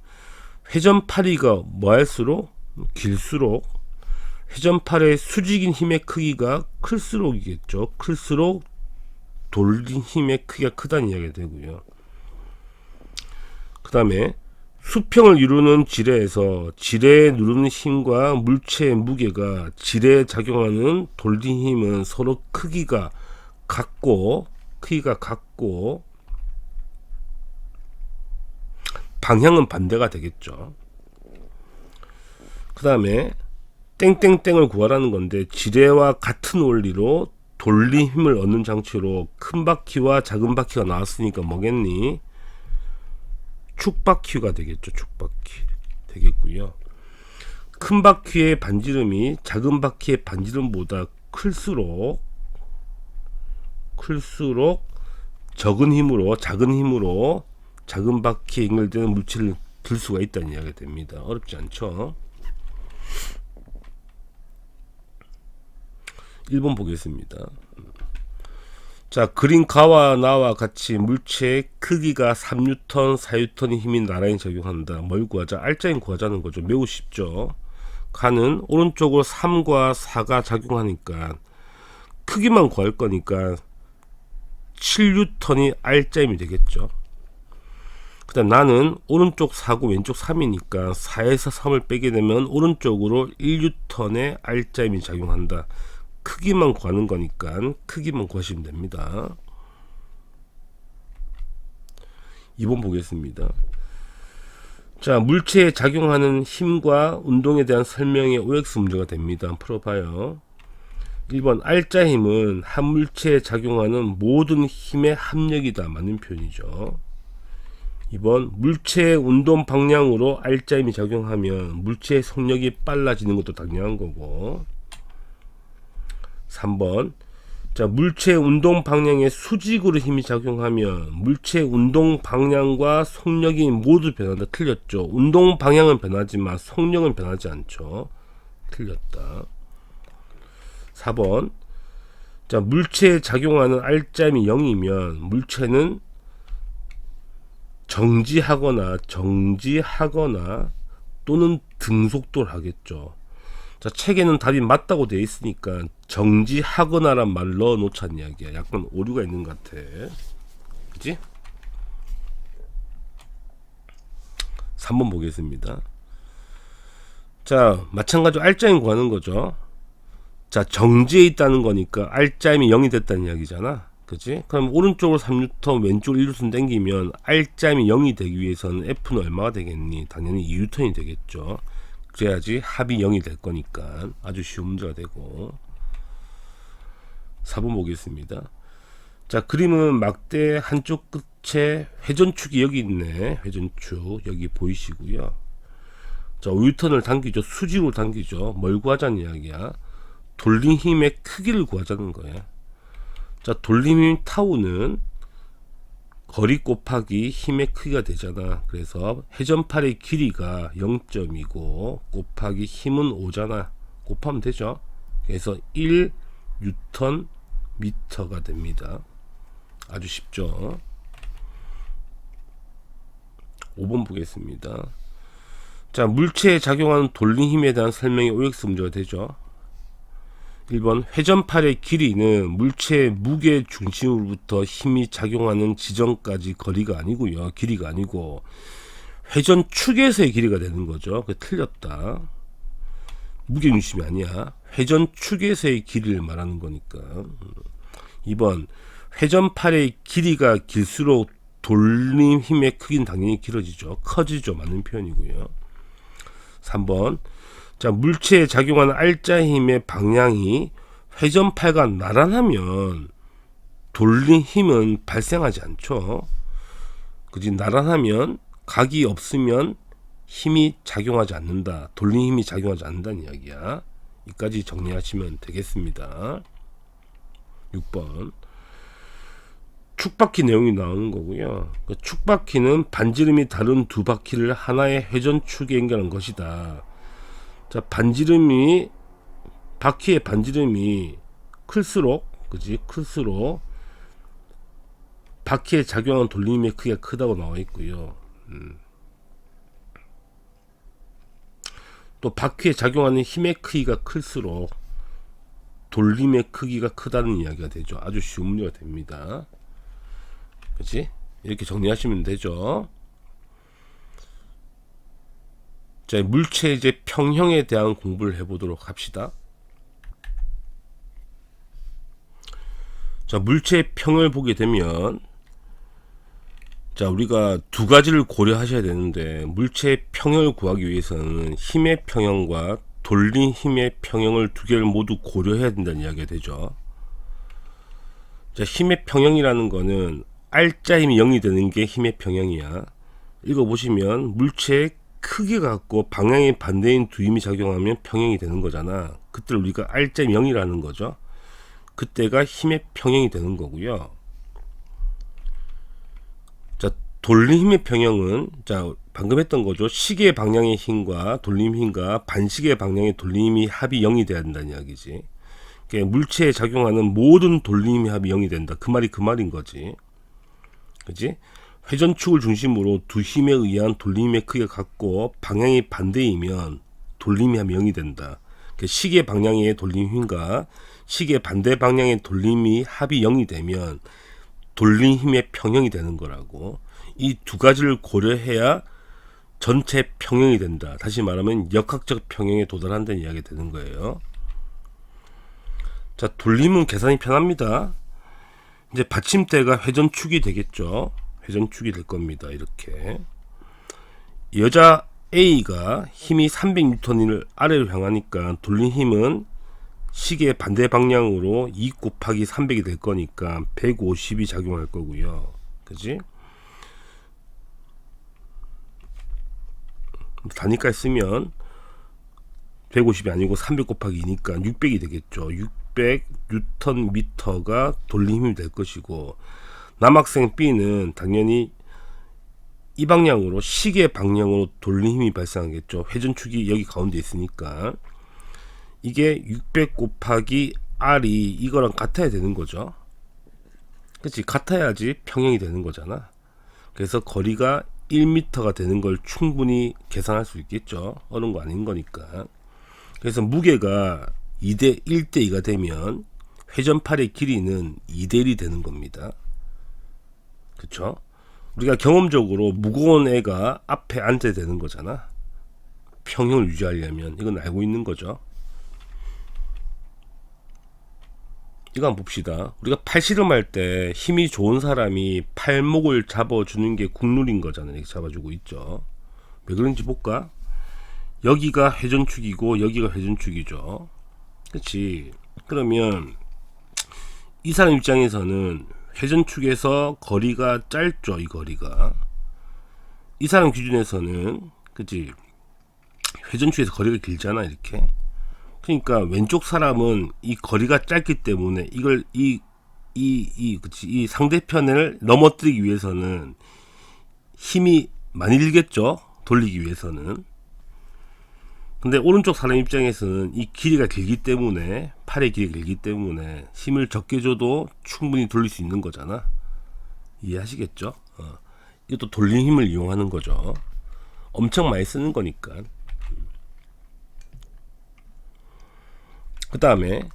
회전파리가 뭐할수록 길수록 회전팔의 수직인 힘의 크기가 클수록이겠죠. 클수록 돌림 힘의 크기가 크다는 이야기가 되고요. 그 다음에 수평을 이루는 지뢰에서 지뢰에 누르는 힘과 물체의 무게가 지뢰에 작용하는 돌림 힘은 서로 크기가 같고 방향은 반대가 되겠죠. 그 다음에 땡땡땡을 구하라는 건데, 지뢰와 같은 원리로 돌림 힘을 얻는 장치로 큰 바퀴와 작은 바퀴가 나왔으니까 뭐겠니? 축바퀴가 되겠죠. 축바퀴 되겠고요. 큰 바퀴의 반지름이 작은 바퀴의 반지름보다 클수록 작은 힘으로 작은 바퀴에 연결되는 물체를 들 수가 있다는 이야기가 됩니다. 어렵지 않죠? 1번 보겠습니다. 자, 그린 가와 나와 같이 물체의 크기가 3N, 4N의 힘이 나란히 작용한다. 뭘 구하자? R자인 구하자는 거죠. 매우 쉽죠. 가는 오른쪽으로 3과 4가 작용하니까 크기만 구할 거니까 7N이 R자임이 되겠죠. 그 다음 나는 오른쪽 4고 왼쪽 3이니까 4에서 3을 빼게 되면 오른쪽으로 1N의 R자임이 작용한다. 크기만 구하는 거니까 크기만 구하시면 됩니다. 2번 보겠습니다. 자, 물체에 작용하는 힘과 운동에 대한 설명의 OX 문제가 됩니다. 풀어봐요. 1번, R자 힘은 한 물체에 작용하는 모든 힘의 합력이다. 맞는 표현이죠. 2번, 물체의 운동 방향으로 R자 힘이 작용하면 물체의 속력이 빨라지는 것도 당연한 거고. 3번, 자, 물체의 운동 방향에 수직으로 힘이 작용하면 물체의 운동 방향과 속력이 모두 변한다. 틀렸죠. 운동 방향은 변하지만 속력은 변하지 않죠. 틀렸다. 4번, 자, 물체에 작용하는 R자임이 0이면 물체는 정지하거나 또는 등속도를 하겠죠. 자, 책에는 답이 맞다고 되어 있으니까 정지하거나란 말을 넣어 놓자는 이야기야. 약간 오류가 있는 것 같아. 그치? 3번 보겠습니다. 자, 마찬가지로 R자임 구하는 거죠. 자, 정지에 있다는 거니까 R자임이 0이 됐다는 이야기잖아. 그치? 그럼 오른쪽으로 3N, 왼쪽으로 1N 당기면 R자임이 0이 되기 위해서는 F는 얼마가 되겠니? 당연히 2N이 되겠죠. 그래야지 합이 0이 될 거니까 아주 쉬운 문제가 되고. 4번 보겠습니다. 자, 그림은 막대 한쪽 끝에 회전축이 여기 있네. 회전축 여기 보이시고요. 자, 5N을 당기죠. 수직으로 당기죠. 뭘 구하자는 이야기야? 돌림 힘의 크기를 구하자는 거야. 자, 돌림 힘 타우는 거리 곱하기 힘의 크기가 되잖아. 그래서 회전팔의 길이가 0점이고 곱하기 힘은 5잖아. 곱하면 되죠. 그래서 1Nm 가 됩니다. 아주 쉽죠. 5번 보겠습니다. 자, 물체에 작용하는 돌림 힘에 대한 설명이 OX 문제가 되죠. 1번, 회전팔의 길이는 물체의 무게 중심으로부터 힘이 작용하는 지점까지 거리가 아니고요. 길이가 아니고 회전축에서의 길이가 되는 거죠. 그게 틀렸다. 무게 중심이 아니야. 회전축에서의 길이를 말하는 거니까. 2번, 회전팔의 길이가 길수록 돌림 힘의 크기는 당연히 길어지죠. 커지죠. 맞는 표현이고요. 3번. 자, 물체에 작용하는 알짜 힘의 방향이 회전팔과 나란하면 돌린 힘은 발생하지 않죠. 그지? 나란하면 각이 없으면 힘이 작용하지 않는다. 돌린 힘이 작용하지 않는다는 이야기야. 여기까지 정리하시면 되겠습니다. 6번. 축바퀴 내용이 나오는 거고요. 그 축바퀴는 반지름이 다른 두 바퀴를 하나의 회전축에 연결한 것이다. 자, 바퀴의 반지름이 클수록, 그지? 클수록 바퀴에 작용하는 돌림의 크기가 크다고 나와 있고요. 또 바퀴에 작용하는 힘의 크기가 클수록 돌림의 크기가 크다는 이야기가 되죠. 아주 쉬운 문제가 됩니다. 그치? 이렇게 정리하시면 되죠. 자, 물체의 이제 평형에 대한 공부를 해보도록 합시다. 자, 물체의 평을 보게 되면, 자, 우리가 두 가지를 고려하셔야 되는데, 물체의 평형을 구하기 위해서는 힘의 평형과 돌린 힘의 평형을 두 개를 모두 고려해야 된다는 이야기가 되죠. 자, 힘의 평형이라는 거는 알짜 힘이 0이 되는 게 힘의 평형이야. 읽어보시면 물체의 크기가 같고 방향이 반대인 두 힘이 작용하면 평형이 되는 거잖아. 그때를 우리가 알짜 힘 0이라는 거죠. 그때가 힘의 평형이 되는 거고요. 자, 돌림 힘의 평형은, 자, 방금 했던 거죠. 시계 방향의 힘과 돌림 힘과 반시계 방향의 돌림 힘이 합이 0이 돼야 된다는 이야기지. 그러니까 물체에 작용하는 모든 돌림 힘의 합이 0이 된다. 그 말이 그 말인 거지. 그지? 회전축을 중심으로 두 힘에 의한 돌림의 크기가 같고 방향이 반대이면 돌림이 합이 0이 된다. 그러니까 시계 방향의 돌림 힘과 시계 반대 방향의 돌림이 합이 0이 되면 돌림 힘의 평형이 되는 거라고. 이 두 가지를 고려해야 전체 평형이 된다. 다시 말하면 역학적 평형에 도달한다는 이야기가 되는 거예요. 자, 돌림은 계산이 편합니다. 이제 받침대가 회전축이 되겠죠. 회전축이 될 겁니다. 이렇게 여자 A가 힘이 300N을 아래로 향하니까 돌린 힘은 시계 반대 방향으로 2 곱하기 300이 될 거니까 150이 작용할 거고요. 그지? 단위까지 쓰면 150이 아니고 300 곱하기 2니까 600이 되겠죠. 600 뉴턴 미터가 돌림 힘이 될 것이고, 남학생 B는 당연히 이 방향으로 시계 방향으로 돌림 힘이 발생하겠죠. 회전축이 여기 가운데 있으니까 이게 600 곱하기 R이 이거랑 같아야 되는 거죠. 그치? 같아야지 평형이 되는 거잖아. 그래서 거리가 1m가 되는 걸 충분히 계산할 수 있겠죠. 어려운 거 아닌 거니까. 그래서 무게가 2대 1대 2가 되면 회전팔의 길이는 2대 1이 되는 겁니다. 그쵸? 우리가 경험적으로 무거운 애가 앞에 앉아야 되는 거잖아. 평형을 유지하려면. 이건 알고 있는 거죠. 이거 한번 봅시다. 우리가 팔씨름할 때 힘이 좋은 사람이 팔목을 잡아주는 게 국룰인 거잖아요. 이렇게 잡아주고 있죠. 왜 그런지 볼까? 여기가 회전축이고 여기가 회전축이죠. 그치? 그러면 이 사람 입장에서는 회전축에서 거리가 짧죠. 이 거리가. 이 사람 기준에서는, 그치? 회전축에서 거리가 길잖아. 이렇게. 그러니까 왼쪽 사람은 이 거리가 짧기 때문에 이걸 그치? 이 상대편을 넘어뜨리기 위해서는 힘이 많이 들겠죠. 돌리기 위해서는. 근데 오른쪽 사람 입장에서는 이 길이가 길기 때문에, 팔의 길이가 길기 때문에 힘을 적게 줘도 충분히 돌릴 수 있는 거잖아. 이해하시겠죠? 이것도 돌린 힘을 이용하는 거죠. 엄청 많이 쓰는 거니까. 그 다음에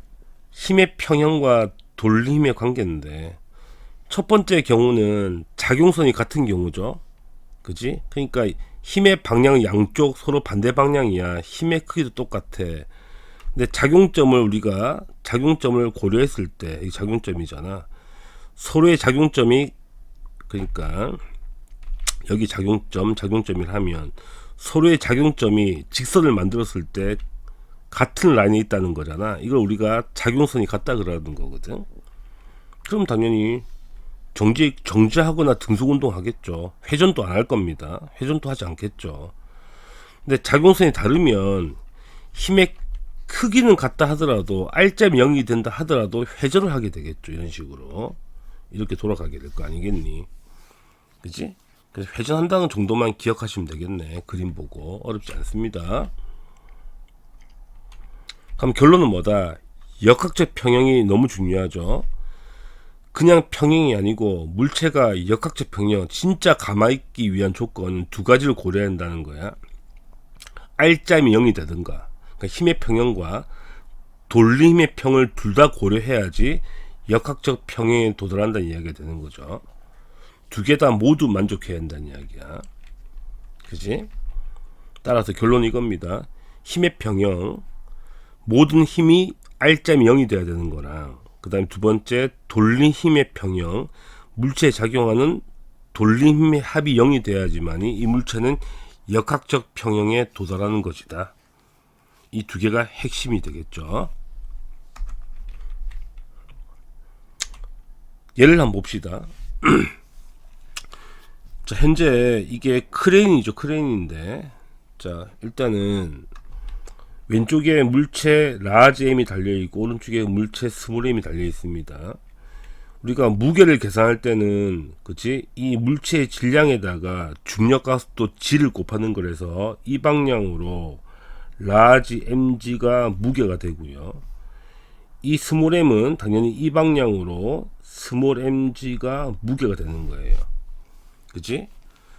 힘의 평형과 돌린 힘의 관계인데, 첫 번째 경우는 작용선이 같은 경우죠. 그지? 그러니까 힘의 방향 양쪽 서로 반대 방향이야. 힘의 크기도 똑같아. 근데 우리가 작용점을 고려했을 때, 이 작용점이잖아. 서로의 작용점이, 그러니까 여기 작용점이라 하면 서로의 작용점이 직선을 만들었을 때 같은 라인에 있다는 거잖아. 이걸 우리가 작용선이 같다 그러는 거거든. 그럼 당연히 정지하거나 등속운동 하겠죠. 회전도 안 할 겁니다. 회전도 하지 않겠죠. 근데 작용선이 다르면 힘의 크기는 같다 하더라도 R점이 0이 된다 하더라도 회전을 하게 되겠죠. 이런 식으로 이렇게 돌아가게 될 거 아니겠니? 그치? 그래서 회전한다는 정도만 기억하시면 되겠네. 그림 보고 어렵지 않습니다. 그럼 결론은 뭐다? 역학적 평형이 너무 중요하죠. 그냥 평형이 아니고 물체가 역학적 평형, 진짜 가만있기 위한 조건 두 가지를 고려해야 한다는 거야. R점이 0이 되든가, 그러니까 힘의 평형과 돌림의 평을 둘 다 고려해야지 역학적 평형에 도달한다는 이야기가 되는 거죠. 두 개 다 모두 만족해야 한다는 이야기야. 그지? 따라서 결론은 이겁니다. 힘의 평형, 모든 힘이 R점이 0이 돼야 되는 거랑, 그 다음에 두 번째 돌림 힘의 평형, 물체에 작용하는 돌림 힘의 합이 0이 돼야지만이 이 물체는 역학적 평형에 도달하는 것이다. 이 두 개가 핵심이 되겠죠. 예를 한번 봅시다. 자, 현재 이게 크레인이죠. 크레인인데, 자, 일단은 왼쪽에 물체 라지 M이 달려있고 오른쪽에 물체 스몰 M이 달려있습니다. 우리가 무게를 계산할 때는 그치? 이 물체의 질량에다가 중력가속도 G를 곱하는 거라서 이 방향으로 라지 mg가 무게가 되고요. 이 스몰 m은 당연히 이 방향으로 스몰 mg가 무게가 되는 거예요. 그치?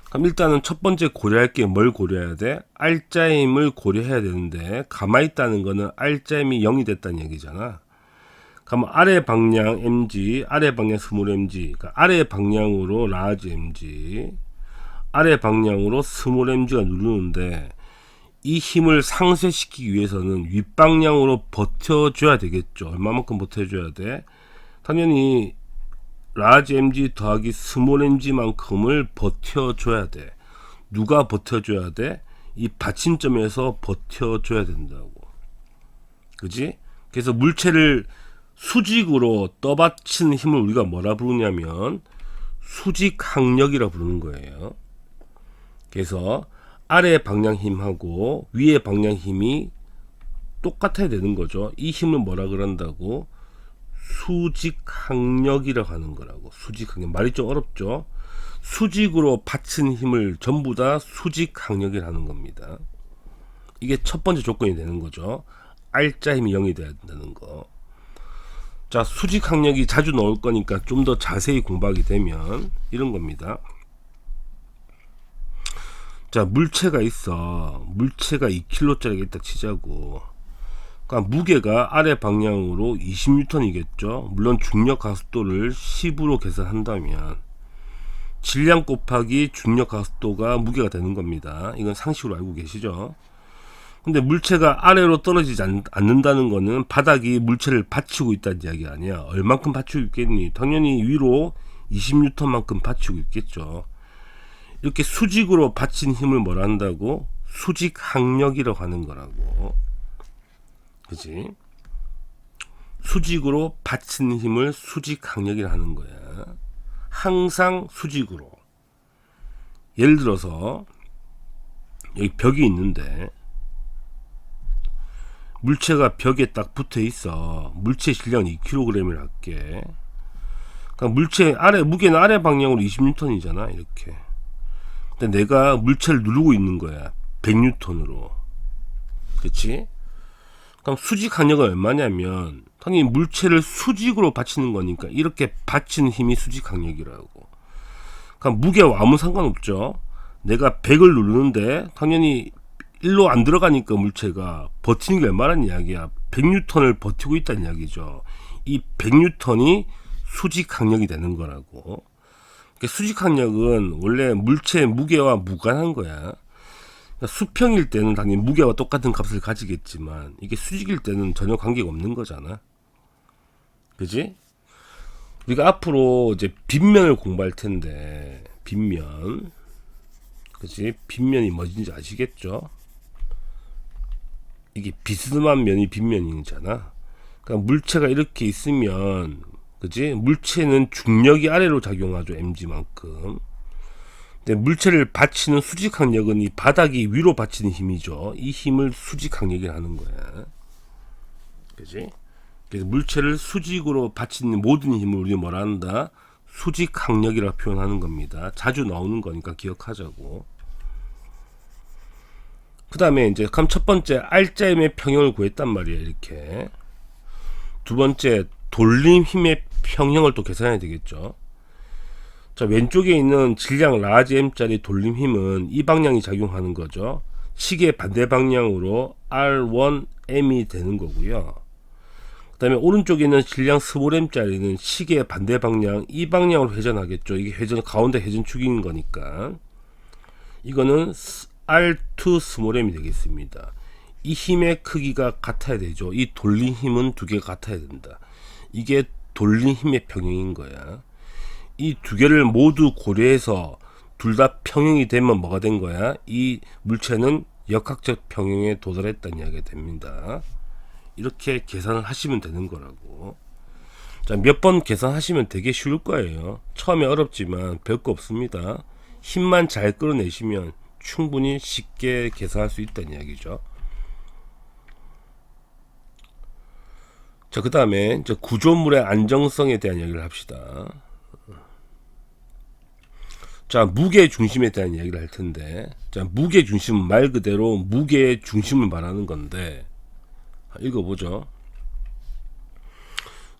그럼 일단은 첫 번째 고려할 게 뭘 고려해야 돼? R자임을 고려해야 되는데 가만히 있다는 거는 R자임이 0이 됐다는 얘기잖아. 그럼 아래 방향 mg, 아래 방향 스몰 mg, 그러니까 아래 방향으로 라지 mg, 아래 방향으로 스몰 mg가 누르는데 이 힘을 상쇄시키기 위해서는 윗방향으로 버텨줘야 되겠죠. 얼마만큼 버텨줘야 돼? 당연히 라지 mg 더하기 스몰 mg만큼을 버텨줘야 돼. 누가 버텨줘야 돼? 이 받침점에서 버텨줘야 된다고. 그지? 그래서 물체를 수직으로 떠받치는 힘을 우리가 뭐라 부르냐면 수직항력이라 부르는 거예요. 그래서 아래 방향 힘하고 위에 방향 힘이 똑같아야 되는 거죠. 이 힘을 뭐라 그런다고? 수직항력이라고 하는 거라고. 수직항력. 말이 좀 어렵죠. 수직으로 받친 힘을 전부 다 수직항력이라는 겁니다. 이게 첫 번째 조건이 되는 거죠. R자 힘이 0이 돼야 된다는 거. 자, 수직항력이 자주 나올 거니까 좀 더 자세히 공부하게 되면 이런 겁니다. 자, 물체가 있어. 물체가 2kg짜리가 있다 치자고. 그러니까 무게가 아래 방향으로 20N이겠죠. 물론 중력 가속도를 10으로 계산한다면 질량 곱하기 중력 가속도가 무게가 되는 겁니다. 이건 상식으로 알고 계시죠. 근데 물체가 아래로 떨어지지 않는다는 거는 바닥이 물체를 받치고 있다는 이야기 아니야. 얼만큼 받치고 있겠니? 당연히 위로 20N만큼 받치고 있겠죠. 이렇게 수직으로 받친 힘을 뭐라 한다고? 수직항력이라고 하는 거라고. 그치? 수직으로 받친 힘을 수직항력이라 하는 거야. 항상 수직으로. 예를 들어서 여기 벽이 있는데 물체가 벽에 딱 붙어 있어. 물체 질량은 2kg을 할게. 그러니까 물체 아래 무게는 아래 방향으로 20N이잖아. 이렇게. 근데 내가 물체를 누르고 있는 거야. 100N으로. 그치? 그럼 수직 항력은 얼마냐면 당연히 물체를 수직으로 받치는 거니까 이렇게 받치는 힘이 수직 항력이라고. 그럼 무게와 아무 상관없죠. 내가 100을 누르는데 당연히 일로 안 들어가니까 물체가 버티는 게 얼마란 이야기야. 100N을 버티고 있다는 이야기죠. 이 100N이 수직 항력이 되는 거라고. 수직 항력은 원래 물체의 무게와 무관한 거야. 수평일 때는 당연히 무게와 똑같은 값을 가지겠지만 이게 수직일 때는 전혀 관계가 없는 거잖아. 그지? 우리가 앞으로 이제 빗면을 공부할 텐데 빗면 그치? 빗면이 뭐든지 아시겠죠? 이게 비스듬한 면이 빗면이잖아. 그러니까 물체가 이렇게 있으면, 그지? 물체는 중력이 아래로 작용하죠, mg만큼. 근데 물체를 받치는 수직항력은 이 바닥이 위로 받치는 힘이죠. 이 힘을 수직항력이라 하는 거야. 그지? 그래서 물체를 수직으로 받치는 모든 힘을 우리 뭐라 한다? 수직항력이라 표현하는 겁니다. 자주 나오는 거니까 기억하자고. 그 다음에 이제 첫 번째 R자임의 평형을 구했단 말이에요. 이렇게. 두 번째 돌림 힘의 평형을 또 계산해야 되겠죠. 자, 왼쪽에 있는 질량 라지 m짜리 돌림 힘은 이 방향이 작용하는 거죠. 시계 반대 방향으로 R1m이 되는 거고요. 그 다음에 오른쪽에 있는 질량 스몰 m짜리는 시계 반대 방향 이 방향으로 회전하겠죠. 이게 회전 가운데 회전축인 거니까 이거는 R2 스몰 m이 되겠습니다. 이 힘의 크기가 같아야 되죠. 이 돌린 힘은 두 개가 같아야 된다. 이게 돌린 힘의 평형인 거야. 이 두 개를 모두 고려해서 둘 다 평형이 되면 뭐가 된 거야? 이 물체는 역학적 평형에 도달했다는 이야기가 됩니다. 이렇게 계산을 하시면 되는 거라고. 자, 몇 번 계산하시면 되게 쉬울 거예요. 처음에 어렵지만 별거 없습니다. 힘만 잘 끌어내시면 충분히 쉽게 계산할 수 있다는 이야기죠. 자, 그 다음에 구조물의 안정성에 대한 이야기를 합시다. 자, 무게 중심에 대한 이야기를 할 텐데, 자, 무게 중심은 말 그대로 무게의 중심을 말하는 건데, 읽어보죠.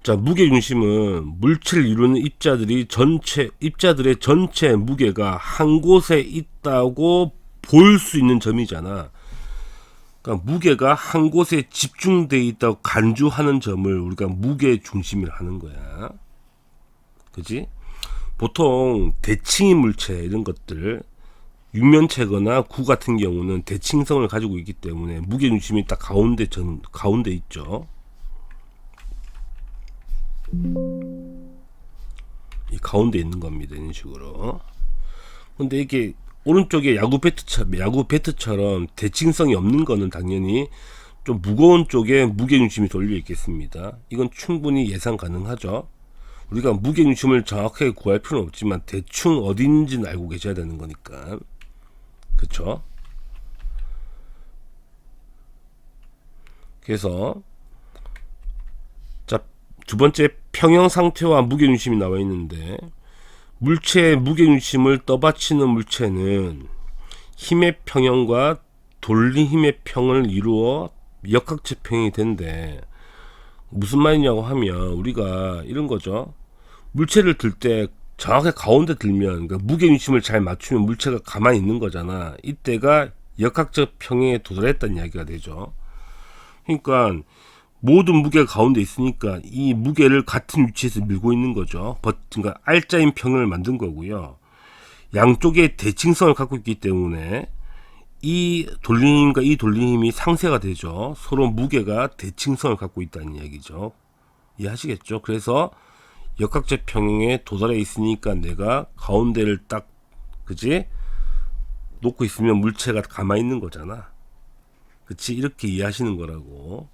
자, 무게 중심은 물체를 이루는 입자들의 전체 무게가 한 곳에 있다고 볼 수 있는 점이잖아. 그러니까 무게가 한 곳에 집중되어 있다고 간주하는 점을 우리가 무게 중심이라 하는 거야. 그지? 보통 대칭인 물체 이런 것들 육면체거나 구 같은 경우는 대칭성을 가지고 있기 때문에 무게 중심이 딱 가운데 있죠. 이 가운데 있는 겁니다. 이런 식으로. 근데 이게 오른쪽에 야구 배트처럼 대칭성이 없는 거는 당연히 좀 무거운 쪽에 무게 중심이 돌려 있겠습니다. 이건 충분히 예상 가능하죠. 우리가 무게 중심을 정확하게 구할 필요는 없지만 대충 어디 있는지는 알고 계셔야 되는 거니까. 그쵸? 그래서 자, 두 번째 평형 상태와 무게 중심이 나와 있는데, 물체의 무게 중심을 떠받치는 물체는 힘의 평형과 돌린 힘의 평을 이루어 역학적 평형이 된대. 무슨 말이냐고 하면 우리가 이런 거죠. 물체를 들 때 정확하게 가운데 들면, 그러니까 무게 중심을 잘 맞추면 물체가 가만히 있는 거잖아. 이때가 역학적 평형에 도달했다는 이야기가 되죠. 그러니까 모든 무게가 가운데 있으니까 이 무게를 같은 위치에서 밀고 있는 거죠. 그러니까 R자인 평을 만든 거고요. 양쪽에 대칭성을 갖고 있기 때문에 이 돌림힘과 이 돌림힘이 상쇄가 되죠. 서로 무게가 대칭성을 갖고 있다는 이야기죠. 이해하시겠죠? 그래서 역학적 평형에 도달해 있으니까 내가 가운데를 딱, 그지? 놓고 있으면 물체가 가만히 있는 거잖아. 그치? 이렇게 이해하시는 거라고.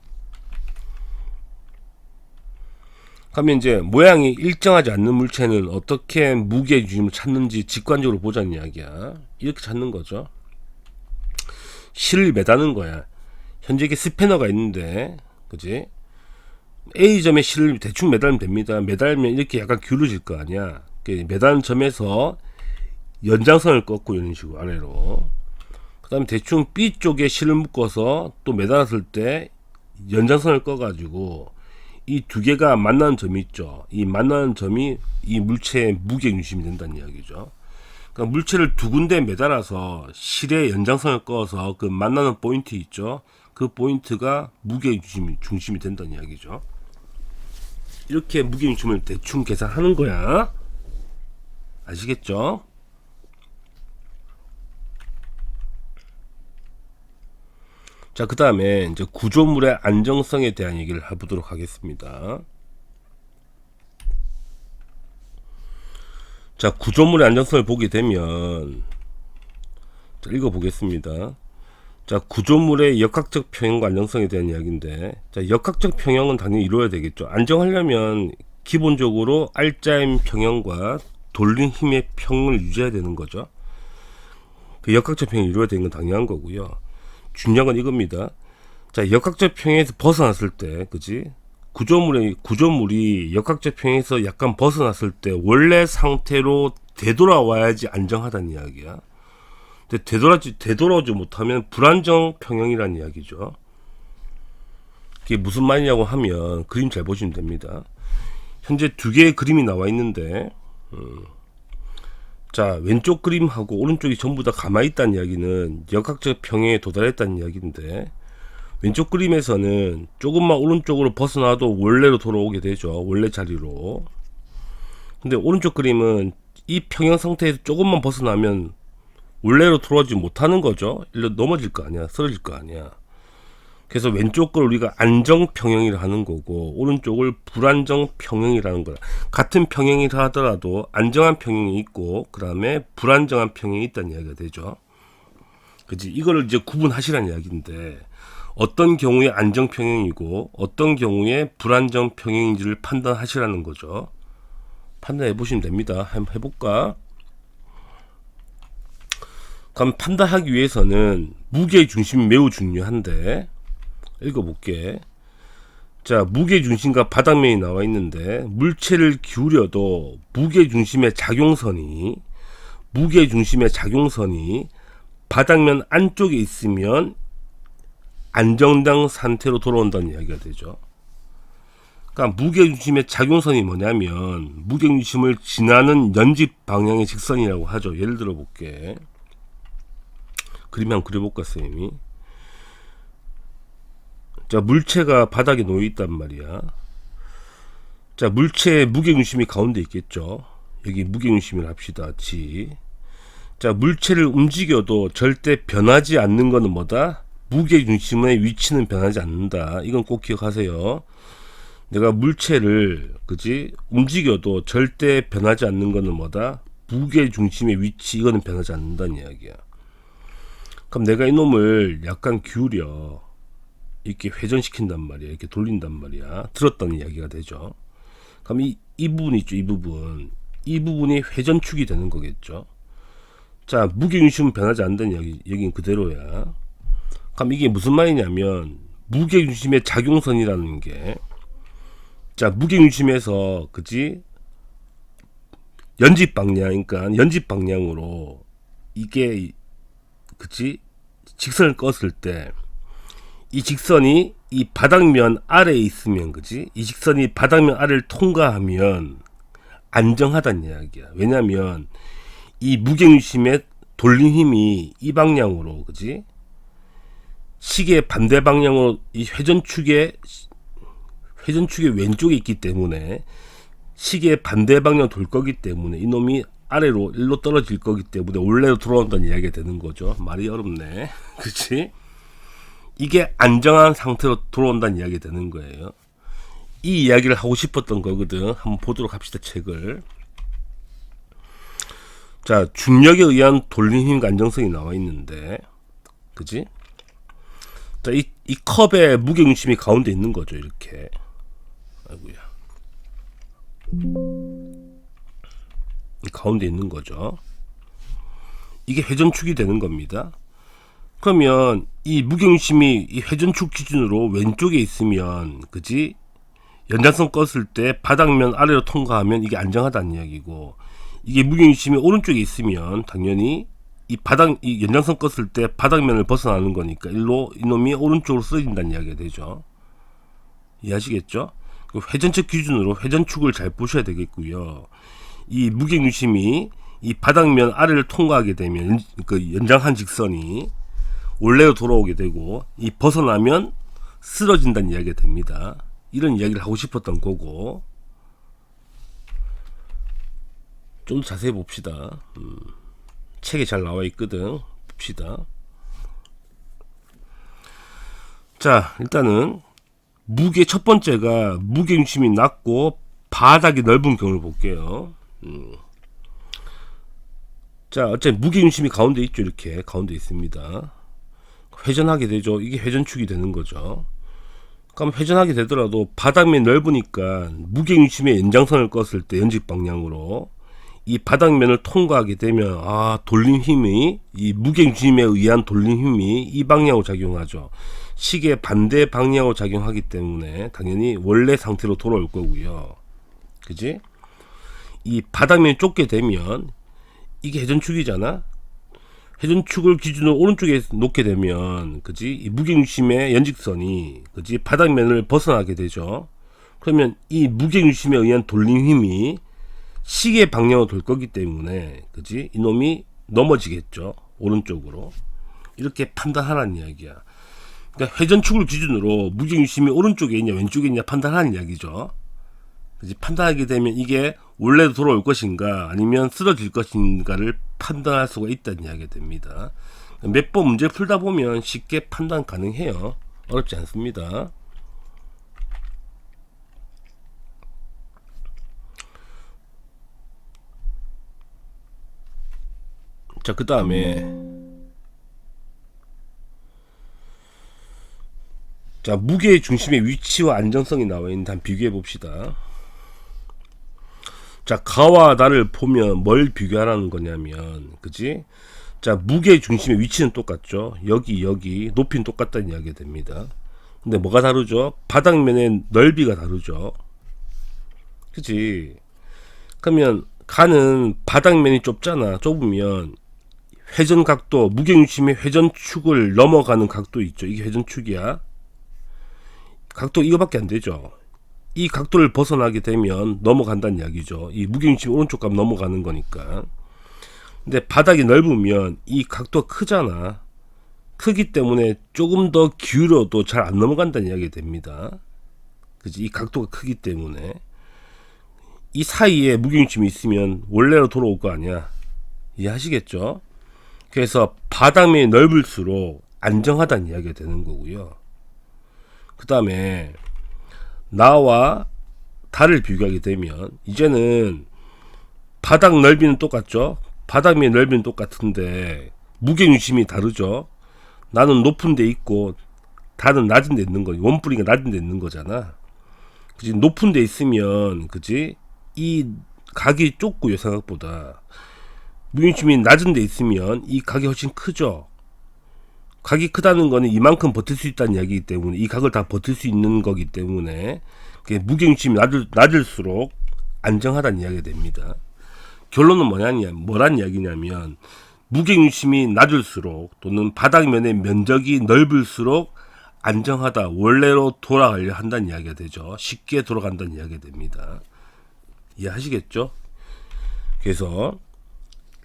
그러면 이제 모양이 일정하지 않는 물체는 어떻게 무게 중심을 찾는지 직관적으로 보자는 이야기야. 이렇게 찾는 거죠. 실을 매다는 거야. 현재 이게 스패너가 있는데, 그지? A점에 실을 대충 매달면 됩니다. 매달면 이렇게 약간 기울어질 거 아니야. 매다는 점에서 연장선을 꺾고 이런 식으로 아래로. 그 다음에 대충 B 쪽에 실을 묶어서 또 매달았을 때 연장선을 꺼가지고 이 두 개가 만나는 점이 있죠. 이 만나는 점이 이 물체의 무게 중심이 된다는 이야기죠. 그러니까 물체를 두 군데 매달아서 실에 연장선을 꺼서 그 만나는 포인트 있죠. 그 포인트가 무게 중심이 된다는 이야기죠. 이렇게 무게 중심을 대충 계산하는 거야. 아시겠죠? 자, 그 다음에 이제 구조물의 안정성에 대한 얘기를 해보도록 하겠습니다. 자, 구조물의 안정성을 보게 되면 자, 읽어보겠습니다. 자, 구조물의 역학적 평형과 안정성에 대한 이야기인데, 자, 역학적 평형은 당연히 이루어야 되겠죠. 안정하려면 기본적으로 R자임 평형과 돌린 힘의 평을 유지해야 되는 거죠. 그 역학적 평형이 이루어야 되는 건 당연한 거고요. 중요한 건 이겁니다. 자, 역학적 평형에서 벗어났을 때, 그지? 구조물이 역학적 평형에서 약간 벗어났을 때 원래 상태로 되돌아와야지 안정하다는 이야기야. 근데 되돌아오지 못하면 불안정 평형이라는 이야기죠. 이게 무슨 말이냐고 하면 그림 잘 보시면 됩니다. 현재 두 개의 그림이 나와 있는데, 자, 왼쪽 그림하고 오른쪽이 전부 다 가만히 있다는 이야기는 역학적 평형에 도달했다는 이야기인데, 왼쪽 그림에서는 조금만 오른쪽으로 벗어나도 원래로 돌아오게 되죠. 원래 자리로. 근데 오른쪽 그림은 이 평형 상태에서 조금만 벗어나면 원래로 돌아오지 못하는 거죠. 일로 넘어질 거 아니야. 쓰러질 거 아니야. 그래서 왼쪽 걸 우리가 안정평형이라 하는 거고, 오른쪽을 불안정평형이라는 거야. 같은 평형이라 하더라도 안정한 평형이 있고, 그 다음에 불안정한 평형이 있다는 이야기가 되죠. 그치? 이거를 이제 구분하시라는 이야기인데, 어떤 경우에 안정평형이고 어떤 경우에 불안정평형인지를 판단하시라는 거죠. 판단해 보시면 됩니다. 한번 해볼까? 그럼 판단하기 위해서는 무게중심이 매우 중요한데, 읽어볼게. 자, 무게중심과 바닥면이 나와 있는데, 물체를 기울여도 무게중심의 작용선이 바닥면 안쪽에 있으면 안정된 상태로 돌아온다는 이야기가 되죠. 그러니까 무게중심의 작용선이 뭐냐면 무게중심을 지나는 연집 방향의 직선이라고 하죠. 예를 들어 볼게. 그림 한번 그려볼까 쌤이. 자, 물체가 바닥에 놓여 있단 말이야. 자, 물체의 무게중심이 가운데 있겠죠. 여기 무게중심을 합시다. G. 자, 물체를 움직여도 절대 변하지 않는 것은 뭐다? 무게중심의 위치는 변하지 않는다. 이건 꼭 기억하세요. 내가 물체를 움직여도 절대 변하지 않는 것은 뭐다? 무게중심의 위치, 이거는 변하지 않는다는 이야기야. 그럼 내가 이놈을 약간 기울여 이렇게 회전시킨단 말이야. 이렇게 돌린단 말이야. 들었다는 이야기가 되죠. 그럼 이 부분 있죠. 이 부분이 회전축이 되는 거겠죠. 자, 무게중심은 변하지 않는다는 이야기. 여기는 그대로야. 그럼 이게 무슨 말이냐면 무게중심의 작용선이라는 게, 자, 무게중심에서 연집 방향, 그러니까 연집 방향으로 이게 직선을 껐을 때 이 직선이 이 바닥면 아래에 있으면 이 직선이 바닥면 아래를 통과하면 안정하다는 이야기야. 왜냐면 이 무게중심의 돌린 힘이 이 방향으로 시계 반대 방향으로 이 회전축의 왼쪽에 있기 때문에 시계 반대 방향 돌 거기 때문에 이놈이 아래로 일로 떨어질 거기 때문에 원래로 돌아온다는 이야기가 되는 거죠. 말이 어렵네. 그렇지? 이게 안정한 상태로 돌아온다는 이야기가 되는 거예요. 이 이야기를 하고 싶었던 거거든. 한번 보도록 합시다. 책을. 자, 중력에 의한 돌린 힘과 안정성이 나와 있는데, 그지? 자, 이 컵의 무게중심이 가운데 있는 거죠. 이렇게. 아이고야. 가운데 있는 거죠. 이게 회전축이 되는 겁니다. 그러면 이 무게중심이 이 회전축 기준으로 왼쪽에 있으면, 연장선 껐을 때 바닥면 아래로 통과하면 이게 안정하다는 이야기고, 이게 무게중심이 오른쪽에 있으면 당연히 이 연장선 껐을 때 바닥면을 벗어나는 거니까 이놈이 오른쪽으로 쓰러진다는 이야기가 되죠. 이해하시겠죠? 회전축 기준으로 회전축을 잘 보셔야 되겠고요. 이 무게중심이 이 바닥면 아래를 통과하게 되면 연장한 직선이 원래로 돌아오게 되고, 이 벗어나면 쓰러진다는 이야기가 됩니다. 이런 이야기를 하고 싶었던 거고, 좀 더 자세히 봅시다. 책에 잘 나와 있거든. 봅시다. 자, 일단은 첫 번째가 무게중심이 낮고 바닥이 넓은 경우를 볼게요. 자, 어차피 무게중심이 가운데 있죠. 이렇게 가운데 있습니다. 회전하게 되죠. 이게 회전축이 되는 거죠. 그럼 회전하게 되더라도 바닥면이 넓으니까 무게중심의 연장선을 껐을 때 연직 방향으로 이 바닥면을 통과하게 되면 돌림 힘이, 이 무게중심에 의한 돌림 힘이 이 방향으로 작용하죠. 시계 반대 방향으로 작용하기 때문에 당연히 원래 상태로 돌아올 거고요. 그지? 이 바닥면이 좁게 되면 이게 회전축이잖아. 회전축을 기준으로 오른쪽에 놓게 되면, 그지? 이 무게중심의 연직선이, 그지? 바닥면을 벗어나게 되죠. 그러면 이 무게중심에 의한 돌림 힘이 시계 방향으로 돌 거기 때문에, 그지? 이놈이 넘어지겠죠. 오른쪽으로. 이렇게 판단하라는 이야기야. 그러니까 회전축을 기준으로 무게중심이 오른쪽에 있냐 왼쪽에 있냐 판단하는 이야기죠. 그지? 판단하게 되면 이게 원래도 돌아올 것인가 아니면 쓰러질 것인가를 판단할 수가 있다는 이야기가 됩니다. 몇 번 문제 풀다 보면 쉽게 판단 가능해요. 어렵지 않습니다. 자, 그 다음에 자, 무게의 중심의 위치와 안정성이 나와 있는데 한번 비교해 봅시다. 자, 가와 나를 보면 뭘 비교하라는 거냐면, 그지? 자, 무게 중심의 위치는 똑같죠. 여기 높이는 똑같다는 이야기가 됩니다. 근데 뭐가 다르죠? 바닥면의 넓이가 다르죠. 그지? 그러면 가는 바닥면이 좁잖아. 좁으면 회전 각도, 무게 중심의 회전축을 넘어가는 각도 있죠. 이게 회전축이야. 각도 이거밖에 안 되죠. 이 각도를 벗어나게 되면 넘어간다는 이야기죠. 이 무게중심 오른쪽 값 넘어가는 거니까. 근데 바닥이 넓으면 이 각도가 크잖아. 크기 때문에 조금 더 기울여도 잘 안 넘어간다는 이야기가 됩니다. 그지? 이 각도가 크기 때문에 이 사이에 무게중심이 있으면 원래로 돌아올 거 아니야. 이해하시겠죠? 그래서 바닥면이 넓을수록 안정하다는 이야기가 되는 거고요. 그 다음에 나와 달을 비교하게 되면 이제는 바닥 넓이는 똑같죠. 바닥면의 넓이는 똑같은데 무게중심이 다르죠. 나는 높은 데 있고 달은 낮은 데 있는 거, 원뿌리가 낮은 데 있는 거잖아. 그지? 높은 데 있으면, 그지? 이 각이 좁고요. 생각보다 무게중심이 낮은 데 있으면 이 각이 훨씬 크죠. 각이 크다는 거는 이만큼 버틸 수 있다는 이야기이기 때문에, 이 각을 다 버틸 수 있는 거기 때문에 무게중심이 낮을수록 안정하다는 이야기가 됩니다. 결론은 뭐란 이야기냐면 무게중심이 낮을수록 또는 바닥면의 면적이 넓을수록 안정하다, 원래로 돌아가려 한다는 이야기가 되죠. 쉽게 돌아간다는 이야기가 됩니다. 이해하시겠죠? 그래서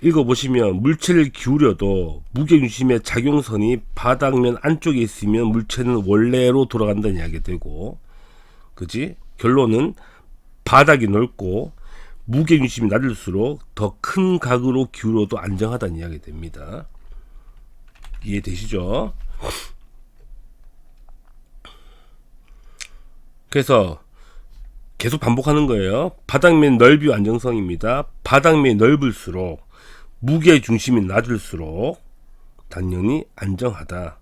읽어보시면 물체를 기울여도 무게중심의 작용선이 바닥면 안쪽에 있으면 물체는 원래로 돌아간다는 이야기가 되고, 그지? 결론은 바닥이 넓고 무게중심이 낮을수록 더 큰 각으로 기울여도 안정하다는 이야기가 됩니다. 이해되시죠? 그래서 계속 반복하는 거예요. 바닥면 넓이와 안정성입니다. 바닥면이 넓을수록 무게 중심이 낮을수록 당연히 안정하다.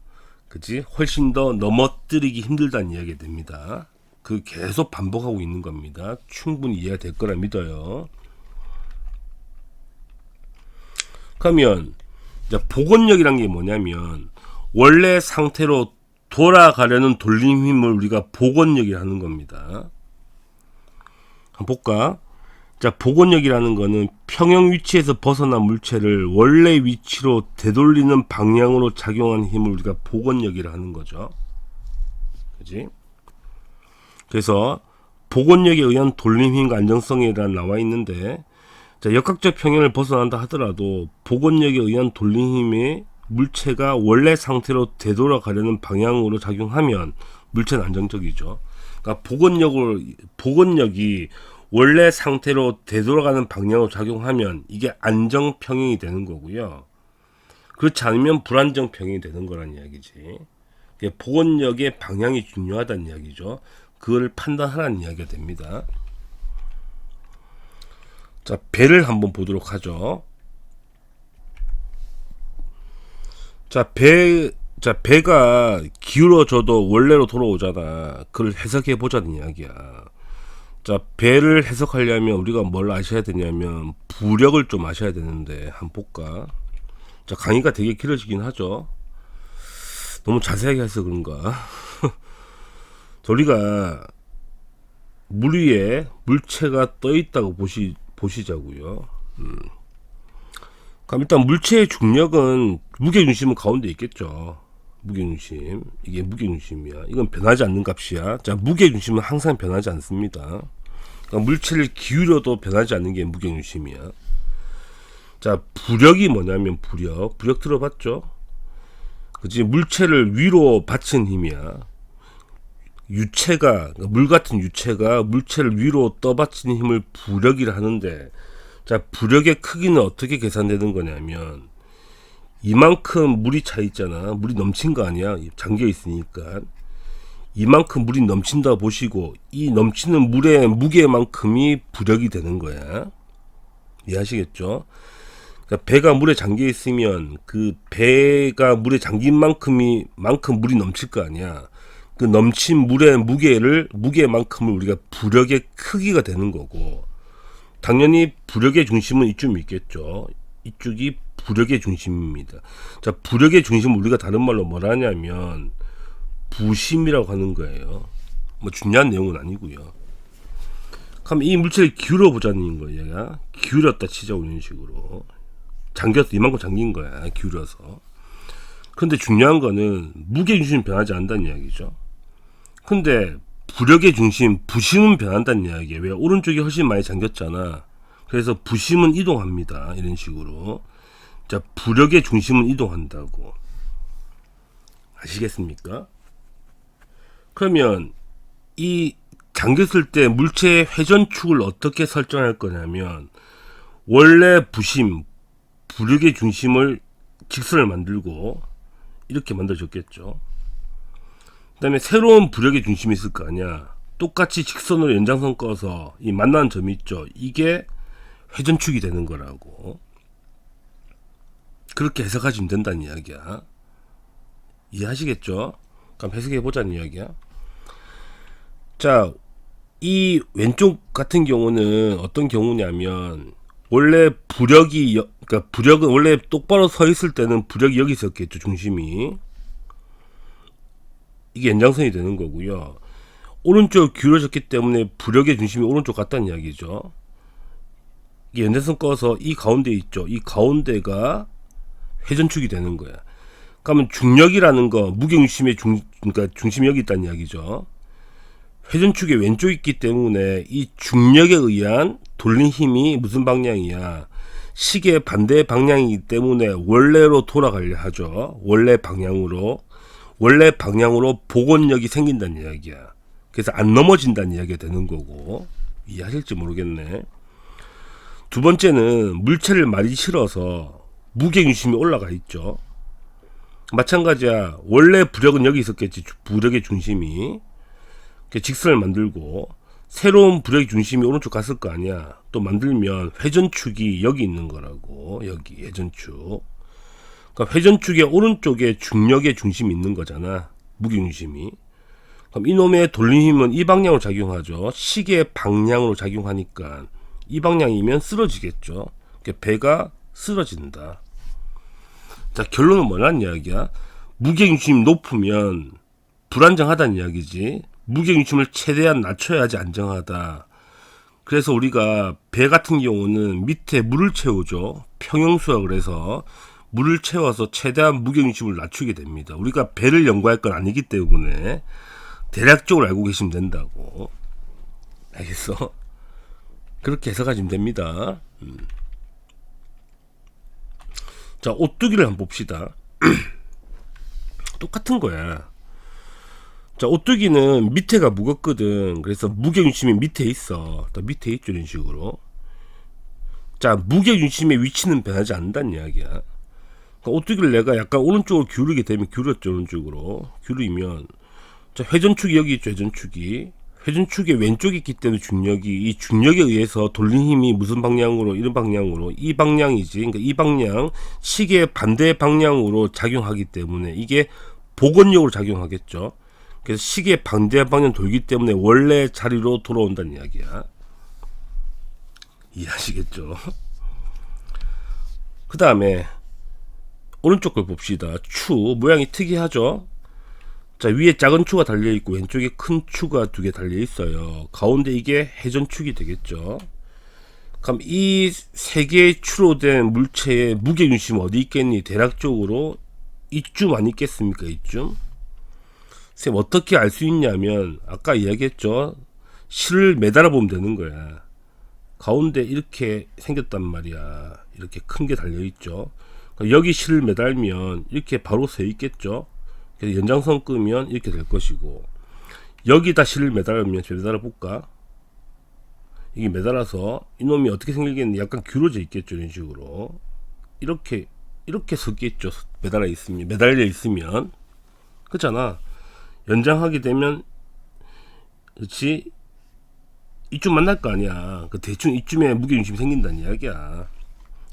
그지? 훨씬 더 넘어뜨리기 힘들다는 이야기가 됩니다. 그 계속 반복하고 있는 겁니다. 충분히 이해가 될 거라 믿어요. 그러면 이제 복원력이란 게 뭐냐면 원래 상태로 돌아가려는 돌림 힘을 우리가 복원력이라 하는 겁니다. 한번 볼까? 자, 복원력이라는 거는 평형 위치에서 벗어난 물체를 원래 위치로 되돌리는 방향으로 작용하는 힘을 우리가 복원력이라 하는 거죠. 그지? 그래서 복원력에 의한 돌림힘과 안정성이라 나와 있는데, 자, 역학적 평형을 벗어난다 하더라도 복원력에 의한 돌림힘에 물체가 원래 상태로 되돌아가려는 방향으로 작용하면 물체는 안정적이죠. 그러니까 복원력이 원래 상태로 되돌아가는 방향으로 작용하면 이게 안정평형이 되는 거고요. 그렇지 않으면 불안정평형이 되는 거란 이야기지. 복원력의 방향이 중요하다는 이야기죠. 그걸 판단하라는 이야기가 됩니다. 자, 배를 한번 보도록 하죠. 배가 기울어져도 원래로 돌아오잖아. 그걸 해석해 보자는 이야기야. 자, 배를 해석하려면 우리가 뭘 아셔야 되냐면 부력을 좀 아셔야 되는데 한번 볼까? 자, 강의가 되게 길어지긴 하죠. 너무 자세하게 해서 그런가? 우리가 물 위에 물체가 떠 있다고 보시자고요. 그럼 일단 물체의 중력은 무게중심은 가운데 있겠죠. 무게중심, 이게 무게중심이야. 이건 변하지 않는 값이야. 자, 무게중심은 항상 변하지 않습니다. 그러니까 물체를 기울여도 변하지 않는 게 무게중심이야. 자, 부력이 뭐냐면 부력 들어봤죠? 그치? 물체를 위로 받친 힘이야. 유체가, 물 같은 유체가 물체를 위로 떠받치는 힘을 부력이라 하는데, 자, 부력의 크기는 어떻게 계산되는 거냐면 이만큼 물이 차 있잖아. 물이 넘친 거 아니야. 잠겨 있으니까. 이만큼 물이 넘친다 보시고 이 넘치는 물의 무게만큼이 부력이 되는 거야. 이해하시겠죠? 그러니까 배가 물에 잠겨 있으면 그 배가 물에 잠긴 만큼 물이 넘칠 거 아니야. 그 넘친 물의 무게만큼을 우리가 부력의 크기가 되는 거고, 당연히 부력의 중심은 이쯤 있겠죠. 이쪽이 부력의 중심입니다. 자, 부력의 중심을 우리가 다른 말로 뭐라 하냐면 부심이라고 하는 거예요. 뭐 중요한 내용은 아니고요. 그럼 이 물체를 기울여 보자는 거야. 기울였다 치자고 이런 식으로. 잠겼어. 이만큼 잠긴 거야. 기울여서. 근데 중요한 거는 무게 중심이 변하지 않는다는 이야기죠. 근데 부력의 중심, 부심은 변한다는 이야기예요. 왜? 오른쪽이 훨씬 많이 잠겼잖아. 그래서 부심은 이동합니다. 이런 식으로. 자, 부력의 중심은 이동한다고. 아시겠습니까? 그러면 이 잠겼을 때 물체의 회전축을 어떻게 설정할 거냐면, 원래 부력의 중심을 직선을 만들고 이렇게 만들어졌겠죠. 그 다음에 새로운 부력의 중심이 있을 거 아니야. 똑같이 직선으로 연장선 꺼서 이 만나는 점이 있죠. 이게 회전축이 되는 거라고. 그렇게 해석하시면 된다는 이야기야. 이해하시겠죠? 그럼 해석해 보자는 이야기야. 자, 이 왼쪽 같은 경우는 어떤 경우냐면, 원래 그러니까 부력은 원래 똑바로 서 있을 때는 부력이 여기 있었겠죠. 중심이. 이게 연장선이 되는 거고요. 오른쪽 기울어졌기 때문에 부력의 중심이 오른쪽 같다는 이야기죠. 이게 연장선 꺼서 이 가운데 있죠. 이 가운데가 회전축이 되는 거야. 그러면 중력이라는 거, 무게중심의 그러니까 중심이 여기 있다는 이야기죠. 회전축의 왼쪽에 있기 때문에 이 중력에 의한 돌린 힘이 무슨 방향이야? 시계 반대 방향이기 때문에 원래로 돌아가려 하죠. 원래 방향으로 복원력이 생긴다는 이야기야. 그래서 안 넘어진다는 이야기가 되는 거고. 이해하실지 모르겠네. 두 번째는 물체를 많이 실어서 무게중심이 올라가 있죠. 마찬가지야. 원래 부력은 여기 있었겠지. 부력의 중심이. 직선을 만들고 새로운 부력의 중심이 오른쪽 갔을 거 아니야. 또 만들면 회전축이 여기 있는 거라고. 여기 회전축. 그러니까 회전축의 오른쪽에 중력의 중심이 있는 거잖아. 무게중심이. 그럼 이놈의 돌림 힘은 이 방향으로 작용하죠. 시계 방향으로 작용하니까 이 방향이면 쓰러지겠죠. 그러니까 배가 쓰러진다. 자, 결론은 뭐라는 이야기야? 무게중심이 높으면 불안정하다는 이야기지. 무게중심을 최대한 낮춰야지 안정하다. 그래서 우리가 배 같은 경우는 밑에 물을 채우죠. 평형수학을 해서 물을 채워서 최대한 무게중심을 낮추게 됩니다. 우리가 배를 연구할 건 아니기 때문에 대략적으로 알고 계시면 된다고. 알겠어? 그렇게 해석하시면 됩니다. 자, 오뚜기를 한번 봅시다. 똑같은 거야. 자, 오뚜기는 밑에가 무겁거든. 그래서 무게중심이 밑에 있어. 또 밑에 있죠. 이런 식으로. 자, 무게중심의 위치는 변하지 않는다는 이야기야. 그러니까 오뚜기를 내가 약간 오른쪽으로 기울이게 되면, 기울였죠. 오른쪽으로 기울이면, 자, 회전축이 여기 있죠. 회전축의 왼쪽에 있기 때문에 중력이, 이 중력에 의해서 돌린 힘이 무슨 방향으로, 이런 방향으로, 이 방향이지. 그러니까 이 방향, 시계의 반대 방향으로 작용하기 때문에 이게 복원력으로 작용하겠죠. 그래서 시계의 반대 방향 돌기 때문에 원래 자리로 돌아온다는 이야기야. 이해하시겠죠? 그 다음에 오른쪽 걸 봅시다. 추 모양이 특이하죠. 자, 위에 작은 추가 달려 있고 왼쪽에 큰 추가 두 개 달려 있어요. 가운데 이게 회전축이 되겠죠. 그럼 이 세 개의 추로 된 물체의 무게중심 어디 있겠니? 대략적으로 이쯤 안 있겠습니까? 이쯤. 쌤 어떻게 알 수 있냐면 아까 이야기했죠. 실을 매달아 보면 되는 거야. 가운데 이렇게 생겼단 말이야. 이렇게 큰 게 달려 있죠. 여기 실을 매달면 이렇게 바로 서 있겠죠. 그래서 연장선 끄면 이렇게 될 것이고, 여기다 실을 매달아 볼까? 이게 매달아서 이놈이 어떻게 생기겠니? 약간 기울어져 있겠죠. 이런 식으로 이렇게 섰겠죠. 매달려 있으면 그렇잖아. 연장하게 되면 그렇지, 이쯤 만날 거 아니야. 그 대충 이쯤에 무게중심이 생긴다는 이야기야.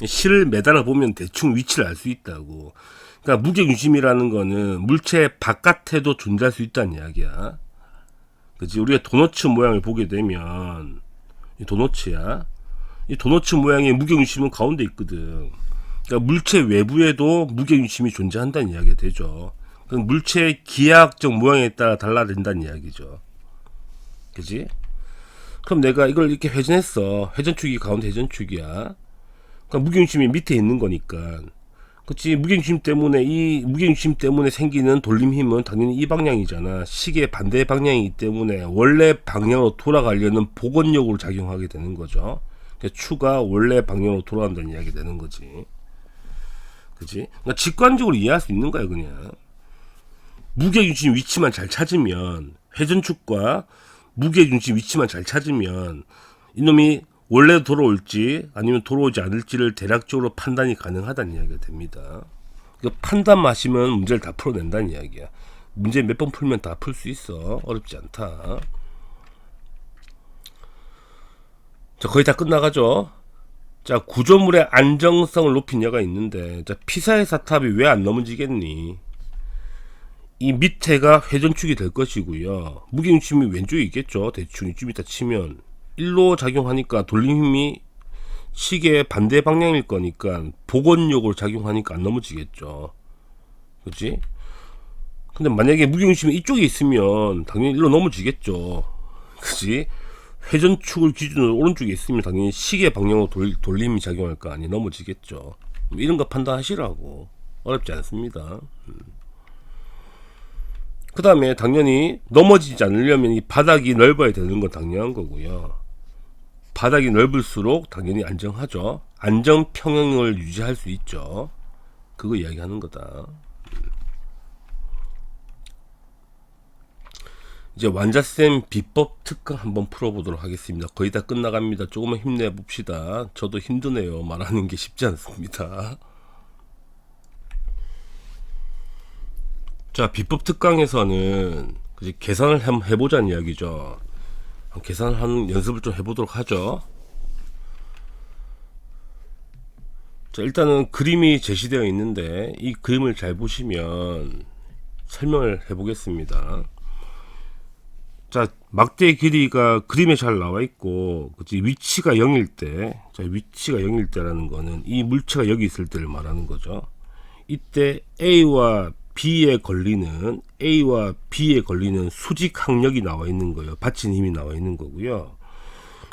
실을 매달아 보면 대충 위치를 알 수 있다고. 그러니까 무게중심이라는 거는 물체 바깥에도 존재할 수 있다는 이야기야. 그치? 우리가 도너츠 모양을 보게 되면 이 도너츠야. 이 도너츠 모양의 무게중심은 가운데 있거든. 그러니까 물체 외부에도 무게중심이 존재한다는 이야기가 되죠. 그럼 물체의 기하학적 모양에 따라 달라진다는 이야기죠. 그치? 그럼 내가 이걸 이렇게 회전했어. 회전축이 가운데 회전축이야. 그러니까 무게중심이 밑에 있는 거니까. 그치? 무게중심 때문에 생기는 돌림 힘은 당연히 이 방향이잖아. 시계 반대 방향이기 때문에 원래 방향으로 돌아가려는 복원력으로 작용하게 되는 거죠. 그러니까 추가 원래 방향으로 돌아간다는 이야기 되는 거지. 그치? 그러니까 직관적으로 이해할 수 있는 거야, 그냥. 무게중심 위치만 잘 찾으면, 회전축과 무게중심 위치만 잘 찾으면 이놈이 원래 돌아올지 아니면 돌아오지 않을지를 대략적으로 판단이 가능하다는 이야기가 됩니다. 판단마시면 문제를 다 풀어낸다는 이야기야. 문제 몇 번 풀면 다 풀 수 있어. 어렵지 않다. 자, 거의 다 끝나가죠. 자, 구조물의 안정성을 높인 예가 있는데, 자, 피사의 사탑이 왜 안 넘어지겠니? 이 밑에가 회전축이 될 것이고요. 무게중심이 왼쪽에 있겠죠. 대충 이쯤 이따 치면 일로 작용하니까 돌림 힘이 시계의 반대 방향일 거니까 복원력으로 작용하니까 안 넘어지겠죠. 그치? 근데 만약에 무게중심이 이쪽에 있으면 당연히 일로 넘어지겠죠. 그치? 회전축을 기준으로 오른쪽에 있으면 당연히 시계 방향으로 돌림이 작용할 거 아니, 넘어지겠죠. 이런 거 판단하시라고. 어렵지 않습니다. 그 다음에 당연히 넘어지지 않으려면 이 바닥이 넓어야 되는 건 당연한 거고요. 바닥이 넓을수록 당연히 안정하죠. 안정 평형을 유지할 수 있죠. 그거 이야기하는 거다. 이제 완자쌤 비법 특강 한번 풀어보도록 하겠습니다. 거의 다 끝나갑니다. 조금만 힘내봅시다. 저도 힘드네요. 말하는 게 쉽지 않습니다. 자, 비법 특강에서는 계산을 한번 해보자는 이야기죠. 계산을 하는 연습을 좀 해보도록 하죠. 자, 일단은 그림이 제시되어 있는데 이 그림을 잘 보시면 설명을 해보겠습니다. 자, 막대 길이가 그림에 잘 나와 있고, 그치? 위치가 0일 때, 자, 위치가 0일 때라는 거는 이 물체가 여기 있을 때를 말하는 거죠. 이때 A와 B에 걸리는 수직 항력이 나와 있는 거예요. 받치는 힘이 나와 있는 거고요.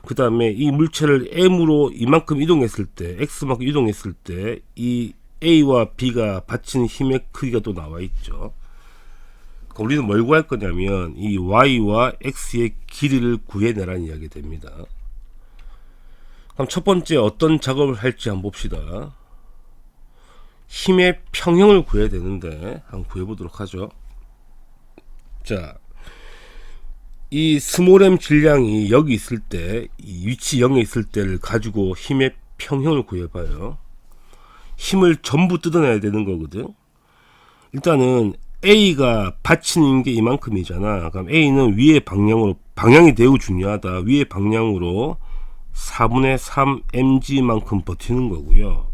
그 다음에 이 물체를 M으로 이만큼 이동했을 때, X만큼 이동했을 때 이 A와 B가 받치는 힘의 크기가 또 나와 있죠. 우리는 뭘 구할 거냐면 이 Y와 X의 길이를 구해내라는 이야기 됩니다. 그럼 첫 번째 어떤 작업을 할지 한번 봅시다. 힘의 평형을 구해야 되는데 한번 구해보도록 하죠. 자, 이 스몰 m 질량이 여기 있을 때, 이 위치 0에 있을 때를 가지고 힘의 평형을 구해봐요. 힘을 전부 뜯어내야 되는 거거든. 일단은 A가 받치는 게 이만큼이잖아. 그럼 A는 위의 방향으로 방향이 매우 중요하다. 위의 방향으로 4분의 3 mg만큼 버티는 거고요.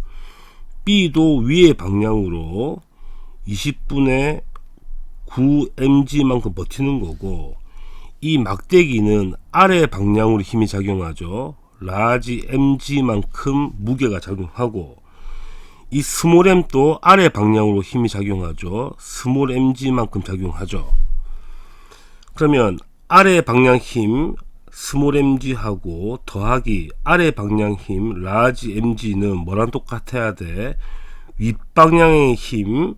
B도 위의 방향으로 20분의 9 mg만큼 버티는 거고, 이 막대기는 아래 방향으로 힘이 작용하죠. 라지 mg만큼 무게가 작용하고, 이 스몰 m도 아래 방향으로 힘이 작용하죠. 스몰 mg만큼 작용하죠. 그러면 아래 방향 힘 스몰 mg하고 더하기 아래 방향 힘 라지 mg는 뭐랑 똑같아야 돼? 윗방향의 힘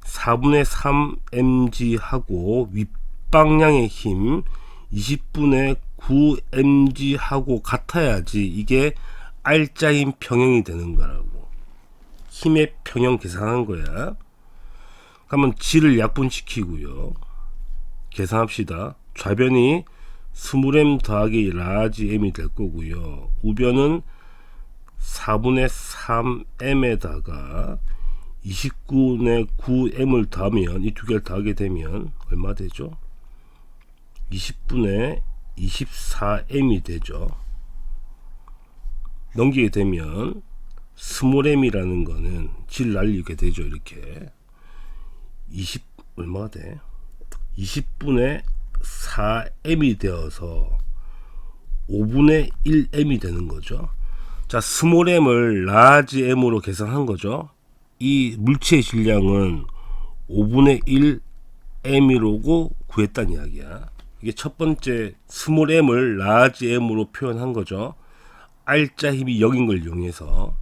4분의 3 mg하고 윗방향의 힘 20분의 9 mg하고 같아야지 이게 R자인 평형이 되는 거라고. 힘의 평형 계산한 거야. 그러면 G를 약분시키고요. 계산합시다. 좌변이 스몰 m 더하기 라지 m이 될 거고요. 우변은 4분의 3m에다가 29분의 9m을 더하면, 이 두 개를 더하게 되면 얼마 되죠? 20분의 24m이 되죠. 넘기게 되면 스몰 m이라는 거는 질 날리게 되죠. 이렇게 20 얼마가 돼? 20분의 4m이 되어서 5분의 1m이 되는 거죠. 자, 스몰 m을 라지 m으로 계산한 거죠. 이 물체의 질량은 5분의 1 m이라고 구했다는 이야기야. 이게 첫 번째 스몰 m을 라지 m으로 표현한 거죠. R자 힘이 0인 걸 이용해서.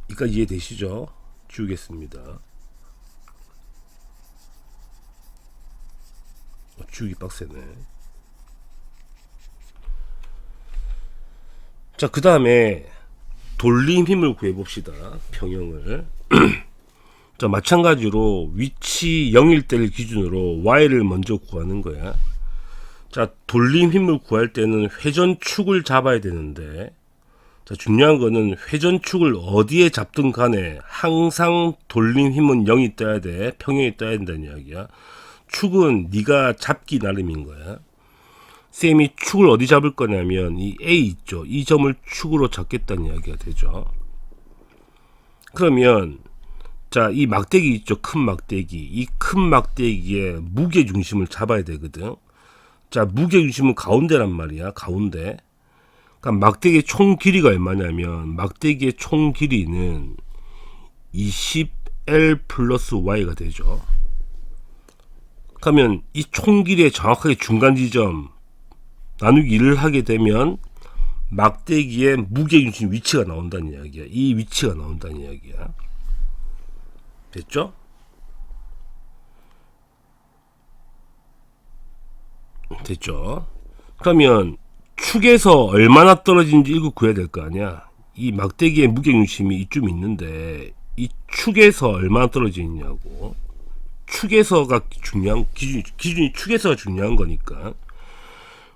그러니까 이해되시죠? 지우겠습니다. 지우기 빡세네. 자, 그 다음에 돌림 힘을 구해봅시다. 평형을. 자, 마찬가지로 위치 0일 때를 기준으로 y를 먼저 구하는 거야. 자, 돌림 힘을 구할 때는 회전축을 잡아야 되는데, 자, 중요한 거는 회전축을 어디에 잡든 간에 항상 돌림 힘은 0이 떠야 돼. 평형이 떠야 된다는 이야기야. 축은 네가 잡기 나름인 거야. 쌤이 축을 어디 잡을 거냐면 이 A 있죠. 이 점을 축으로 잡겠다는 이야기가 되죠. 그러면 자, 이 막대기 있죠. 큰 막대기. 이 큰 막대기에 무게 중심을 잡아야 되거든. 자, 무게 중심은 가운데란 말이야. 가운데. 그러니까 막대기의 총 길이가 얼마냐면 막대기의 총 길이는 20L 플러스 Y가 되죠. 그러면 이 총 길이의 정확하게 중간 지점 나누기 1을 하게 되면 막대기의 무게중심 위치가 나온다는 이야기야. 이 위치가 나온다는 이야기야. 됐죠? 됐죠? 그러면 축에서 얼마나 떨어지는지 이거 구해야 될 거 아니야. 이 막대기의 무게중심이 이쯤 있는데 이 축에서 얼마나 떨어져 있냐고. 축에서가 중요한 기준이 축에서가 중요한 거니까.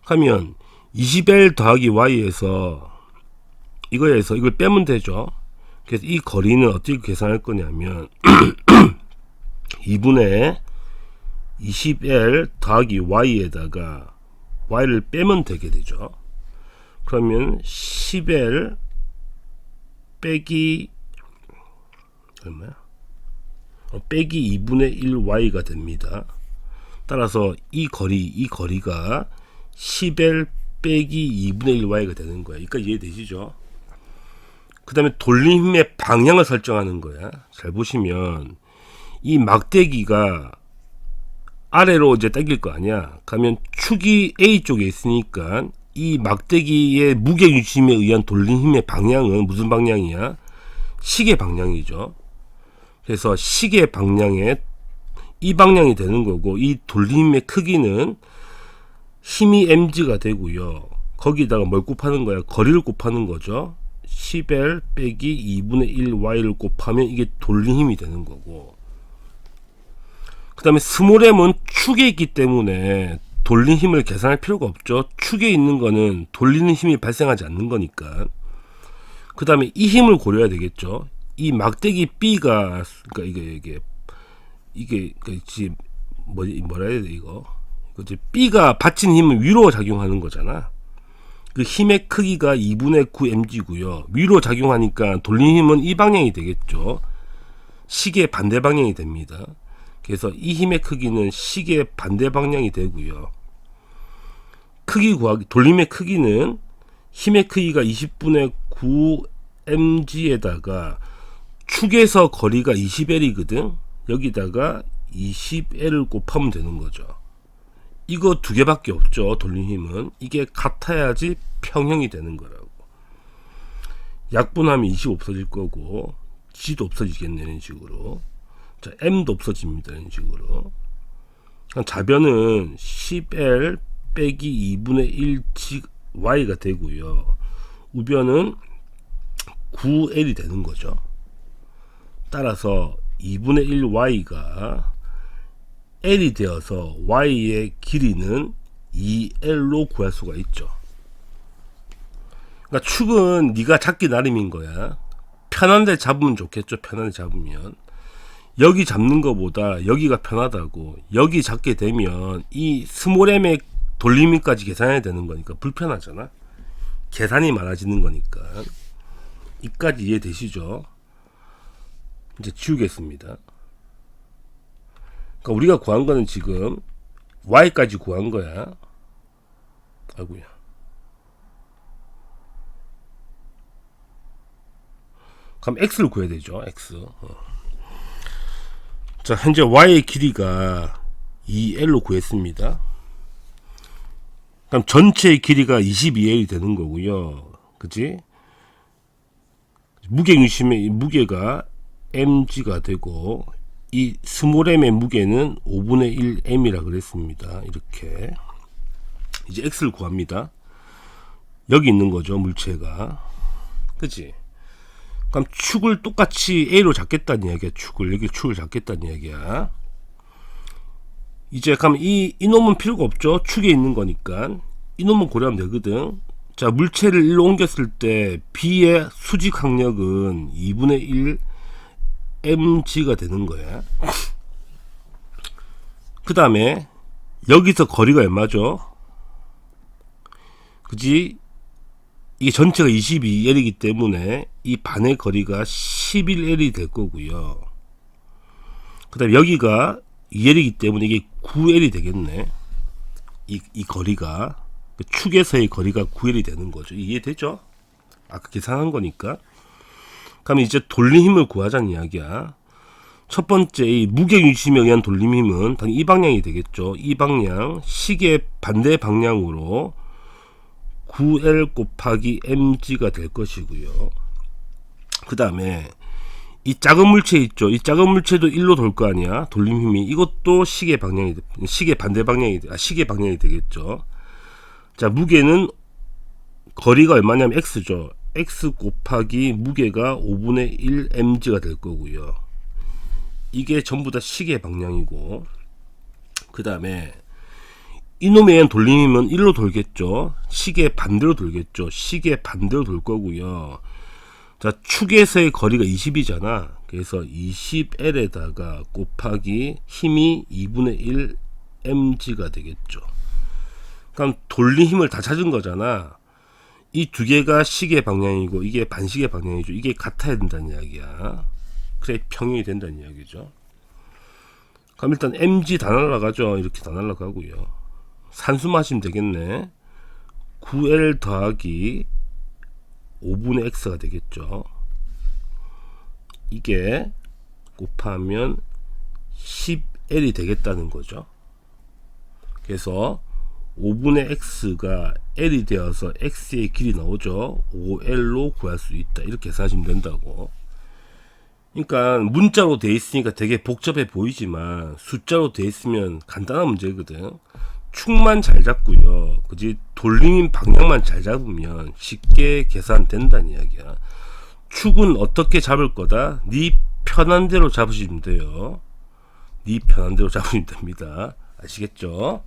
하면 20L 더하기 Y에서 이거에서 이걸 빼면 되죠. 그래서 이 거리는 어떻게 계산할 거냐면 2분의 20L 더하기 Y에다가 Y를 빼면 되게 되죠. 그러면 10L 빼기 얼마야? 빼기 2분의 1 Y가 됩니다. 따라서 이 거리가 10L 빼기 2분의 1 Y가 되는 거야. 그러니까 이해되시죠? 그 다음에 돌림의 방향을 설정하는 거야. 잘 보시면 이 막대기가 아래로 이제 당길 거 아니야. 그러면 축이 A 쪽에 있으니까 이 막대기의 무게중심에 의한 돌림 힘의 방향은 무슨 방향이야? 시계 방향이죠. 그래서 시계 방향에 이 방향이 되는 거고, 이 돌림의 크기는 힘이 mg가 되고요. 거기다가 뭘 곱하는 거야? 거리를 곱하는 거죠. 10L 빼기 2분의 1 Y를 곱하면 이게 돌림 힘이 되는 거고, 그 다음에 스몰 m은 축에 있기 때문에 돌림 힘을 계산할 필요가 없죠. 축에 있는 거는 돌리는 힘이 발생하지 않는 거니까. 그 다음에 이 힘을 고려해야 되겠죠. 이 막대기 B가, 그러니까 이게 뭐라 해야 돼, 이거. 그지? B가 받치는 힘은 위로 작용하는 거잖아. 그 힘의 크기가 2분의 9 mg고요. 위로 작용하니까 돌리는 힘은 이 방향이 되겠죠. 시계 반대 방향이 됩니다. 그래서 이 힘의 크기는 시계 반대 방향이 되고요. 크기 구하기, 돌림의 크기는 힘의 크기가 20분의 9 mg에다가 축에서 거리가 20L이거든. 여기다가 20L을 곱하면 되는 거죠. 이거 두 개밖에 없죠. 돌림 힘은. 이게 같아야지 평형이 되는 거라고. 약분하면 20 없어질 거고 G도 없어지겠네. 이런 식으로. 자, M도 없어집니다. 이런 식으로. 좌변은 10L 빼기 2분의 1 Y가 되고요. 우변은 9L이 되는 거죠. 따라서 2분의 1 Y가 L이 되어서 Y의 길이는 2L로 구할 수가 있죠. 그러니까 축은 네가 잡기 나름인 거야. 편한 데 잡으면 좋겠죠. 편한 데 잡으면. 여기 잡는 것보다 여기가 편하다고. 여기 잡게 되면 이 스몰 m의 돌림이까지 계산해야 되는 거니까 불편하잖아. 계산이 많아지는 거니까. 이까지 이해되시죠? 이제 지우겠습니다. 그러니까 우리가 구한 거는 지금 Y까지 구한 거야. 아이고야. 그럼 X를 구해야 되죠. X. 자, 현재 Y의 길이가 2L로 구했습니다. 그럼 전체의 길이가 22L이 되는 거고요. 그치? 무게중심의 무게가 mg가 되고 이 스몰 m의 무게는 5분의 1 m이라 그랬습니다. 이렇게 이제 x를 구합니다. 여기 있는 거죠. 물체가. 그치? 그럼 축을 똑같이 a로 잡겠다는 이야기야. 축을 여기 축을 잡겠다는 이야기야. 이제 그럼 이놈은 필요가 없죠. 축에 있는 거니까 이놈은 고려하면 되거든. 자, 물체를 일로 옮겼을 때 B의 수직 항력은 2분의 1 mg가 되는 거야. 그 다음에 여기서 거리가 얼마죠? 그지? 이게 전체가 22L이기 때문에 이 반의 거리가 11L이 될 거고요. 그 다음에 여기가 2L이기 때문에 이게 9L이 되겠네. 이 거리가 축에서의 거리가 9L이 되는 거죠. 이해되죠? 아까 계산한 거니까. 그럼 이제 돌림 힘을 구하자는 이야기야. 첫 번째 이 무게중심에 의한 돌림 힘은 당연히 이 방향이 되겠죠. 이 방향 시계 반대 방향으로 9L 곱하기 mg가 될 것이고요. 그 다음에 이 작은 물체 있죠. 이 작은 물체도 1로 돌 거 아니야. 돌림 힘이. 이것도 시계 반대 방향이 시계 방향이 되겠죠. 자, 무게는 거리가 얼마냐면 x죠. x 곱하기 무게가 5분의 1 mg가 될 거고요. 이게 전부 다 시계 방향이고, 그 다음에 이놈의 돌림힘은 1로 돌겠죠. 시계 반대로 돌겠죠. 시계 반대로 돌 거고요. 자, 축에서의 거리가 20이잖아. 그래서 20L에다가 곱하기 힘이 2분의 1 mg가 되겠죠. 그럼 돌린 힘을 다 찾은 거잖아. 이 두 개가 시계 방향이고 이게 반시계 방향이죠. 이게 같아야 된다는 이야기야. 그래 평형이 된다는 이야기죠. 그럼 일단 mg 다 날라가죠. 이렇게 다 날라가고요. 산수만 하시면 되겠네. 9L 더하기 5분의 x가 되겠죠. 이게 곱하면 10L이 되겠다는 거죠. 그래서 5분의 x가 L이 되어서 x의 길이 나오죠. 5L로 구할 수 있다. 이렇게 계산하시면 된다고. 그러니까 문자로 돼 있으니까 되게 복잡해 보이지만 숫자로 돼 있으면 간단한 문제거든. 축만 잘 잡고요. 그지? 돌림 방향만 잘 잡으면 쉽게 계산된다는 이야기야. 축은 어떻게 잡을 거다? 네 편한 대로 잡으시면 돼요. 네 편한 대로 잡으시면 됩니다. 아시겠죠?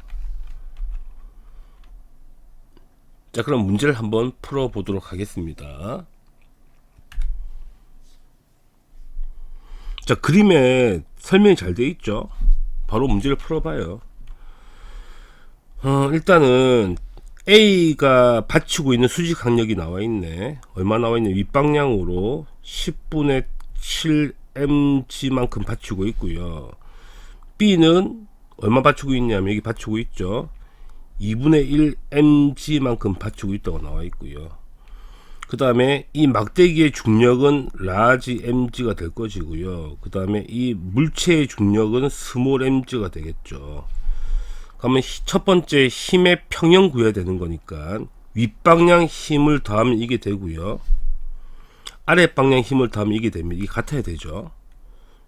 자, 그럼 문제를 한번 풀어보도록 하겠습니다. 자, 그림에 설명이 잘 되어 있죠. 바로 문제를 풀어봐요. 일단은 A가 받치고 있는 수직 강력이 나와 있네. 얼마 나와 있냐? 윗방향으로 10분의 7mg만큼 받치고 있고요. B는 얼마 받치고 있냐면 여기 받치고 있죠. 2분의 1mg만큼 받치고 있다고 나와 있고요. 그 다음에 이 막대기의 중력은 라지 mg가 될 것이고요. 그 다음에 이 물체의 중력은 스몰 mg가 되겠죠. 그러면 첫 번째 힘의 평형 구해야 되는 거니까 윗방향 힘을 더하면 이게 되고요. 아랫방향 힘을 더하면 이게 됩니다. 이게 같아야 되죠.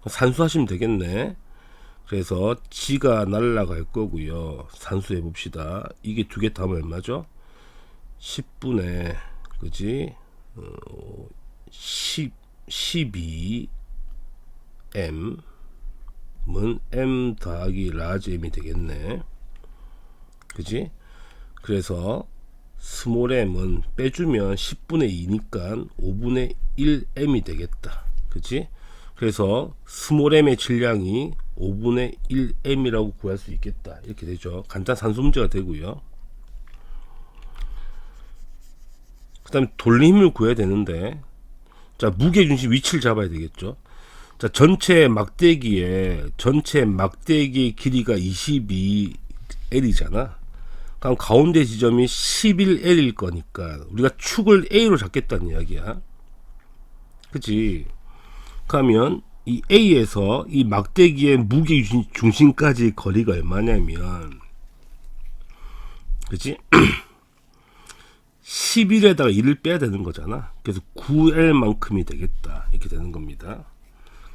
산수하시면 되겠네. 그래서 G가 날라갈 거고요. 산수해 봅시다. 이게 두 개 더하면 얼마죠? 10분의 그지? 12m은 m 더하기 라지 m이 되겠네. 그지? 그래서 스몰 m은 빼주면 10분의 2니까 5분의 1m이 되겠다. 그지? 그래서 스몰 m의 질량이 5분의 1m이라고 구할 수 있겠다. 이렇게 되죠. 간단 산수 문제가 되고요. 그 다음에 돌림을 구해야 되는데, 자, 무게중심 위치를 잡아야 되겠죠. 자, 전체 막대기의 길이가 22L이잖아. 그럼 가운데 지점이 11L일 거니까 우리가 축을 A로 잡겠다는 이야기야. 그치? 그러면 이 A에서 이 막대기의 무게 중심까지 거리가 얼마냐면, 그치? 11에다가 1을 빼야 되는 거잖아. 그래서 9L만큼이 되겠다. 이렇게 되는 겁니다.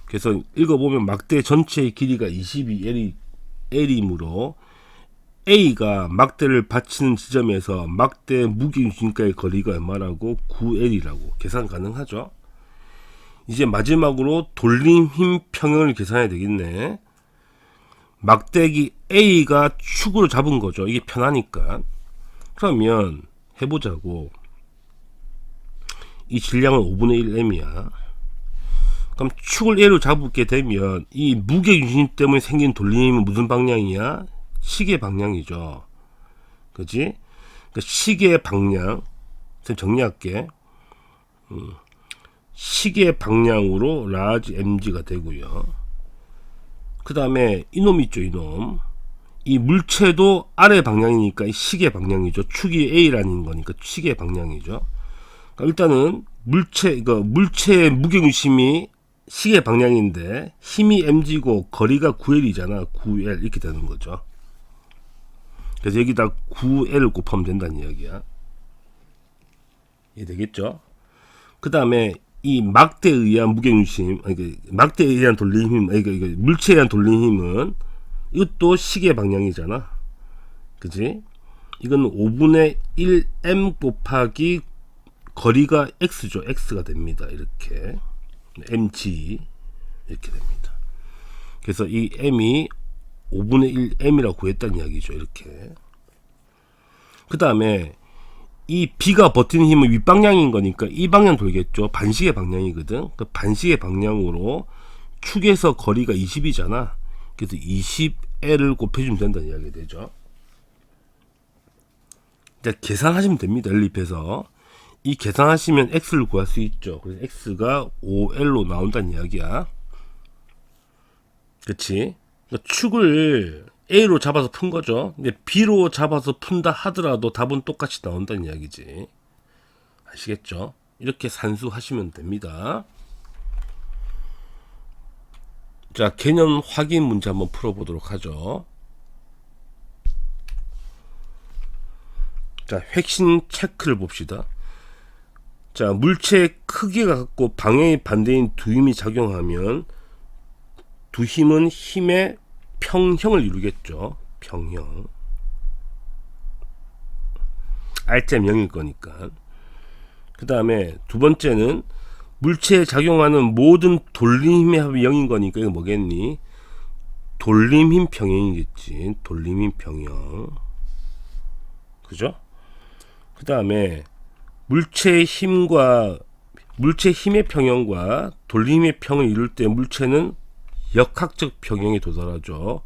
그래서 읽어보면 막대 전체의 길이가 22L이므로 A가 막대를 받치는 지점에서 막대 무게중심까지 거리가 얼마라고? 9L이라고 계산 가능하죠. 이제 마지막으로 돌림 힘 평형을 계산해야 되겠네. 막대기 A가 축으로 잡은 거죠. 이게 편하니까. 그러면 해보자고. 이 질량은 5분의 1m이야. 그럼 축을 A로 잡게 되면 이 무게중심 때문에 생긴 돌림은 무슨 방향이야? 시계 방향이죠. 그치? 그러니까 시계 방향. 정리할게. 시계 방향으로 라지 mg가 되고요. 그 다음에 이놈 있죠, 이놈. 이 물체도 아래 방향이니까 시계 방향이죠. 축이 A라는 거니까 시계 방향이죠. 그러니까 일단은 물체의 무게중심이 시계 방향인데 힘이 mg고 거리가 9L이잖아. 9L 이렇게 되는 거죠. 그래서 여기다 9L을 곱하면 된다는 이야기야. 이해되겠죠? 그 다음에 이 막대에 의한 무게중심, 막대에 의한 돌림힘, 물체에 의한 돌림힘은 이것도 시계 방향이잖아. 그지? 이건 5분의 1m 곱하기 거리가 x죠. x가 됩니다. 이렇게 mg 이렇게 됩니다. 그래서 이 m이 5분의 1m이라고 구했다는 이야기죠. 이렇게. 그 다음에 이 B가 버티는 힘은 윗방향인 거니까 이 방향 돌겠죠. 반시계 방향이거든. 그 반시계 방향으로 축에서 거리가 20이잖아. 그래서 20L을 곱해주면 된다는 이야기가 되죠. 이제 계산하시면 됩니다. 연립해서. 이 계산하시면 X를 구할 수 있죠. 그래서 X가 5L로 나온다는 이야기야. 그치? 그러니까 축을 A로 잡아서 푼 거죠. 근데 B로 잡아서 푼다 하더라도 답은 똑같이 나온다는 이야기지. 아시겠죠? 이렇게 산수하시면 됩니다. 자, 개념 확인 문제 한번 풀어보도록 하죠. 자, 핵심 체크를 봅시다. 자, 물체의 크기가 같고 방향이 반대인 두 힘이 작용하면 두 힘은 힘의 평형을 이루겠죠. 평형. R점 0일 거니까. 그 다음에 두 번째는 물체에 작용하는 모든 돌림힘의 합이 0인 거니까 이거 뭐겠니? 돌림힘 평형이겠지. 돌림힘 평형. 그죠? 그 다음에 물체의 힘의 평형과 돌림힘의 평을 이룰 때 물체는 역학적 평형에 도달하죠.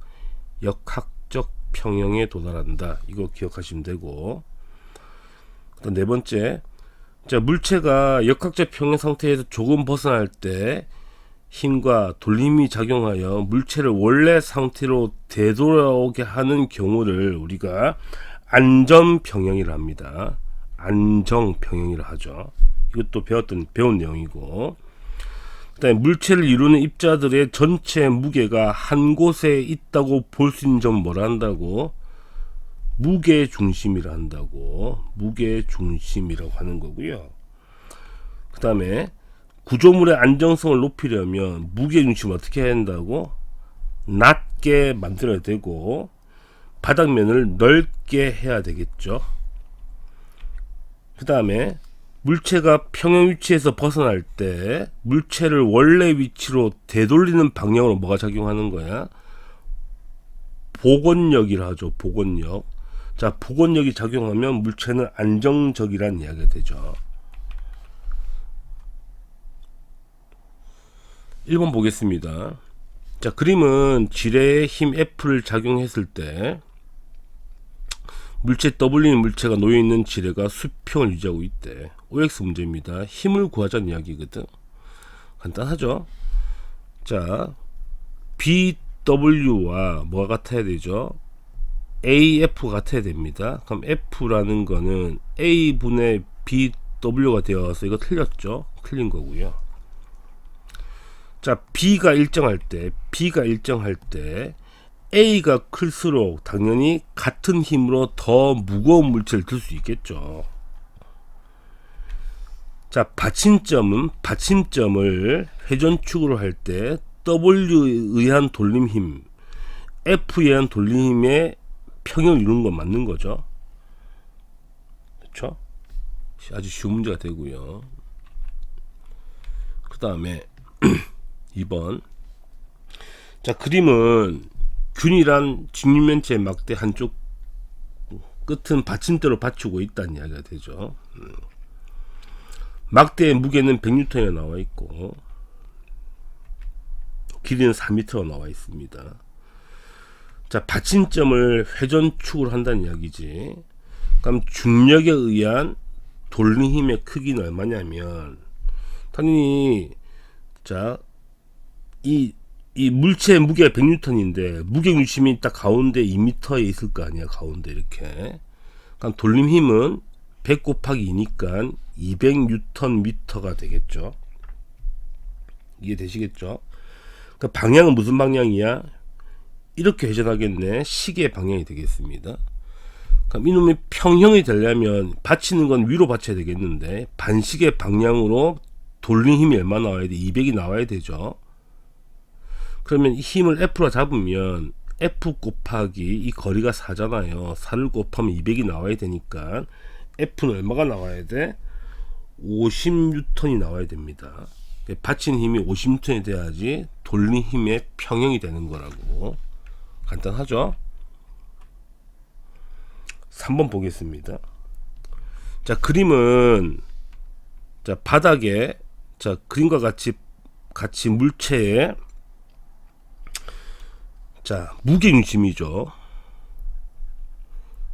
역학적 평형에 도달한다. 이거 기억하시면 되고, 그다음 네 번째, 자, 물체가 역학적 평형 상태에서 조금 벗어날 때 힘과 돌림이 작용하여 물체를 원래 상태로 되돌아오게 하는 경우를 우리가 안정평형이라 합니다. 안정평형이라 하죠. 이것도 배운 내용이고, 그다음에 물체를 이루는 입자들의 전체 무게가 한 곳에 있다고 볼 수 있는 점은 뭐라 한다고? 무게 중심이라 한다고. 무게 중심이라고 하는 거고요. 그 다음에 구조물의 안정성을 높이려면 무게 중심을 어떻게 해야 한다고? 낮게 만들어야 되고 바닥면을 넓게 해야 되겠죠. 그 다음에 물체가 평형 위치에서 벗어날 때 물체를 원래 위치로 되돌리는 방향으로 뭐가 작용하는 거야? 복원력이라 하죠. 복원력. 자, 복원력이 작용하면 물체는 안정적이라는 이야기가 되죠. 1번 보겠습니다. 자, 그림은 지뢰의 힘 F를 작용했을 때 물체 W인 물체가 놓여있는 지뢰가 수평을 유지하고 있대. OX 문제입니다. 힘을 구하자는 이야기거든. 간단하죠. 자, BW와 뭐가 같아야 되죠? AF 같아야 됩니다. 그럼 F라는 거는 A분의 BW가 되어서 이거 틀렸죠? 틀린 거고요. 자, B가 일정할 때 A가 클수록 당연히 같은 힘으로 더 무거운 물체를 들 수 있겠죠. 자, 받침점을 회전축으로 할 때 W에 의한 돌림힘, F에 의한 돌림힘의 평형을 이루는 건 맞는 거죠. 그렇죠? 아주 쉬운 문제가 되고요. 그 다음에 2번. 자, 그림은 균일한 직육면체의 막대 한쪽 끝은 받침대로 받치고 있다는 이야기가 되죠. 막대의 무게는 100N에 나와 있고 길이는 4m가 나와 있습니다. 자, 받침점을 회전축으로 한다는 이야기지. 그럼 중력에 의한 돌림 힘의 크기는 얼마냐면 당연히 자, 이 물체의 무게가 100N인데 무게 중심이 딱 가운데 2m에 있을 거 아니야. 가운데 이렇게. 그럼 돌림 힘은 100 곱하기 2니까 200Nm가 되겠죠. 이해되시겠죠? 그 방향은 무슨 방향이야? 이렇게 회전하겠네. 시계 방향이 되겠습니다. 그럼 이놈이 평형이 되려면 받치는 건 위로 받쳐야 되겠는데 반시계 방향으로 돌림 힘이 얼마 나와야 돼? 200이 나와야 되죠. 그러면 이 힘을 F로 잡으면 F 곱하기 이 거리가 4잖아요. 4를 곱하면 200이 나와야 되니까 F는 얼마가 나와야 돼? 50N이 나와야 됩니다. 받치는 힘이 50N이 돼야지 돌림 힘의 평형이 되는 거라고. 간단하죠? 3번 보겠습니다. 자, 그림은 자, 바닥에 자, 그림과 같이 물체에 자, 무게 중심이죠.